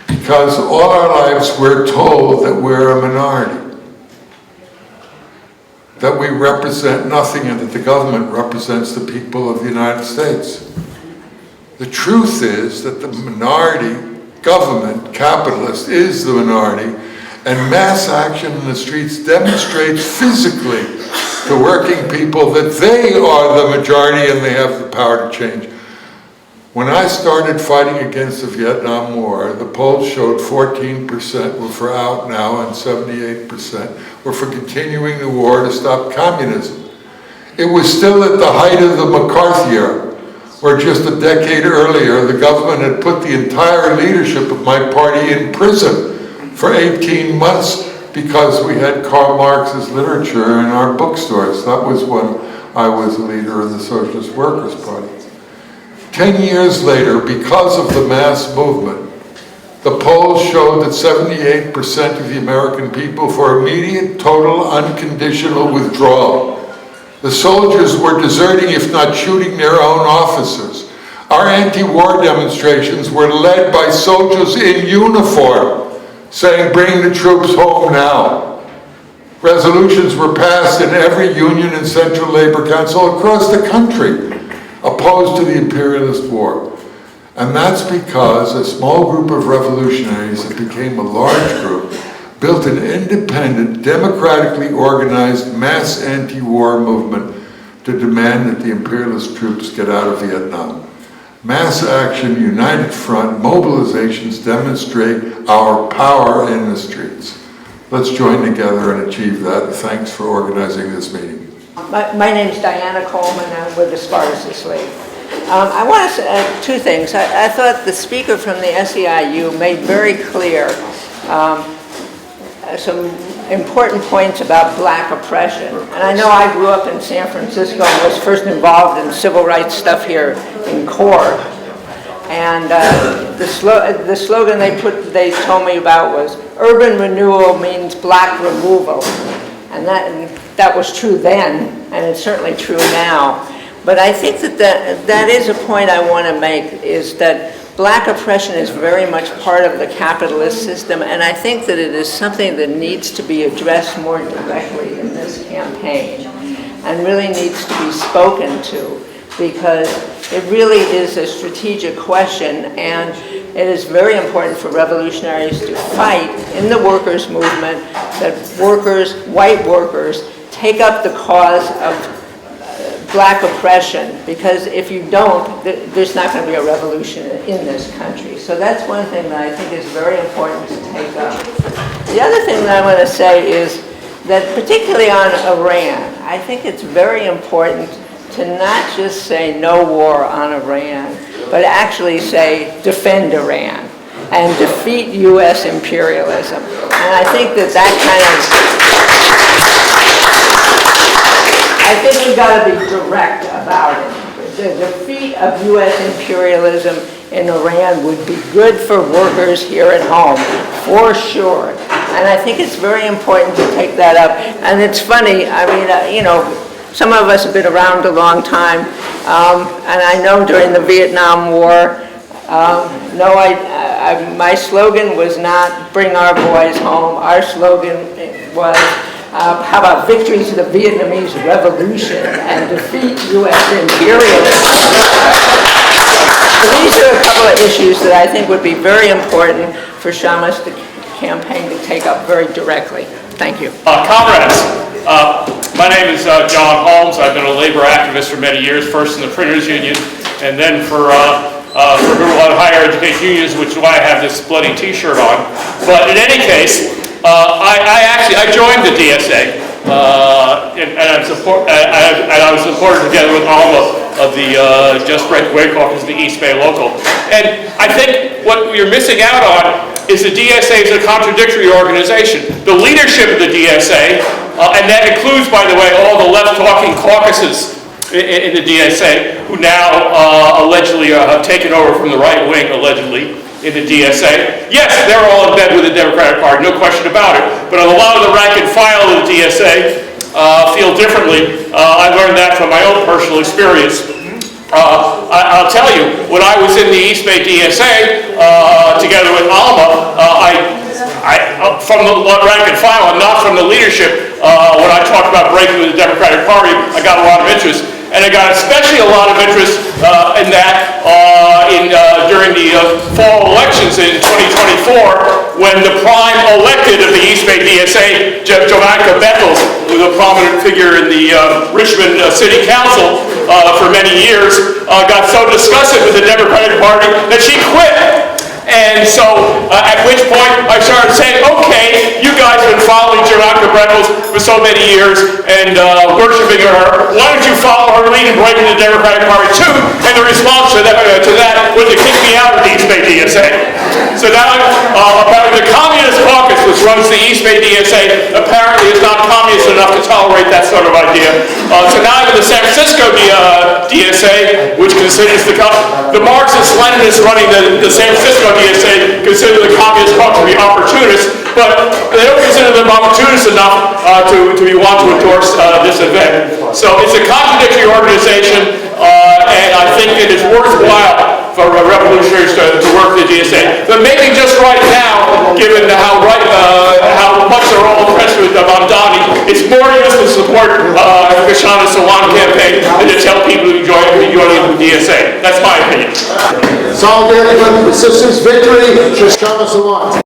Because all our lives we're told that we're a minority, that we represent nothing, and that the government represents the people of the United States. The truth is that the minority government, capitalist, is the minority, and mass action in the streets demonstrates physically to working people that they are the majority and they have the power to change. When I started fighting against the Vietnam War, the polls showed 14% were for out now and 78% were for continuing the war to stop communism. It was still at the height of the McCarthy era, where just a decade earlier the government had put the entire leadership of my party in prison for 18 months because we had Karl Marx's literature in our bookstores. That was when I was a leader of the Socialist Workers' Party. 10 years later, because of the mass movement, the polls showed that 78% of the American people for immediate, total, unconditional withdrawal. The soldiers were deserting, if not shooting their own officers. Our anti-war demonstrations were led by soldiers in uniform, saying, "Bring the troops home now." Resolutions were passed in every union and Central Labor Council across the country, opposed to the imperialist war. And that's because a small group of revolutionaries that became a large group built an independent, democratically organized mass anti-war movement to demand that the imperialist troops get out of Vietnam. Mass action, united front, mobilizations demonstrate our power in the streets. Let's join together and achieve that. Thanks for organizing this meeting. My name is Diana Coleman. I'm with the Spartacist League. I want to say two things. I thought the speaker from the SEIU made very clear some important points about black oppression. And I know I grew up in San Francisco and was first involved in civil rights stuff here in CORE. And the slogan they told me about was, "Urban renewal means black removal." And that was true then, and it's certainly true now. But I think that is a point I want to make, is that black oppression is very much part of the capitalist system, and I think that it is something that needs to be addressed more directly in this campaign, and really needs to be spoken to, because it really is a strategic question, and it is very important for revolutionaries to fight in the workers' movement, that workers, white workers, take up the cause of black oppression, because if you don't, there's not going to be a revolution in this country. So that's one thing that I think is very important to take up. The other thing that I want to say is that, particularly on Iran, I think it's very important to not just say no war on Iran, but actually say defend Iran and defeat U.S. imperialism. And I think that kind of, I think we've got to be direct about it. the defeat of U.S. imperialism in Iran would be good for workers here at home, for sure. And I think it's very important to take that up. And it's funny, I mean, you know, some of us have been around a long time, and I know during the Vietnam War, my slogan was not "Bring our boys home." Our slogan was, how about victory to the Vietnamese Revolution and defeat U.S. imperialism? So these are a couple of issues that I think would be very important for Kshama's campaign to take up very directly. Thank you. Comrades, my name is John Holmes. I've been a labor activist for many years, first in the Printers Union, and then for a group of higher education unions, which is why I have this bloody T-shirt on. But in any case, I joined the DSA, and I was supported together with Alma of the Just Right Way Caucus, the East Bay local. And I think what you're missing out on is the DSA is a contradictory organization. The leadership of the DSA, and that includes, by the way, all the left-talking caucuses in the DSA, who now allegedly have taken over from the right wing, allegedly, in the DSA. Yes, they're all in bed with the Democratic Party, no question about it. But a lot of the rank and file of the DSA feel differently. I learned that from my own personal experience. I'll tell you, when I was in the East Bay DSA, together with Alma, from the rank and file and not from the leadership, when I talked about breaking with the Democratic Party, I got a lot of interest. And I got especially a lot of interest in that during the fall elections in 2024, when the prime elected of the East Bay DSA, Joanka Beckles, who was a prominent figure in the Richmond City Council for many years, got so disgusted with the Democratic Party that she quit. And so, at which point, I started saying, okay, you guys have been following Joanka Beckles for so many years and worshiping her. Why don't you follow her lead and break into the Democratic Party too? And the response to that was to kick me out of the East Bay DSA. So now, the Communist Caucus, which runs the East Bay DSA, apparently is not communist enough to tolerate that sort of idea. So now I'm in the San Francisco DSA, which considers the Marxist-Leninists running the San Francisco DSA consider the Communist Caucus to be opportunists, but they don't consider them opportunists enough to want to endorse this event. So it's a contradictory organization, and I think it is worthwhile for revolutionaries to work the DSA. But maybe just right now, given how much they're all impressed with Mamdani, it's more useful to support the Kshama Sawant campaign than to tell people to join the DSA. That's my opinion. Solidarity with resistance, victory, Kshama Sawant.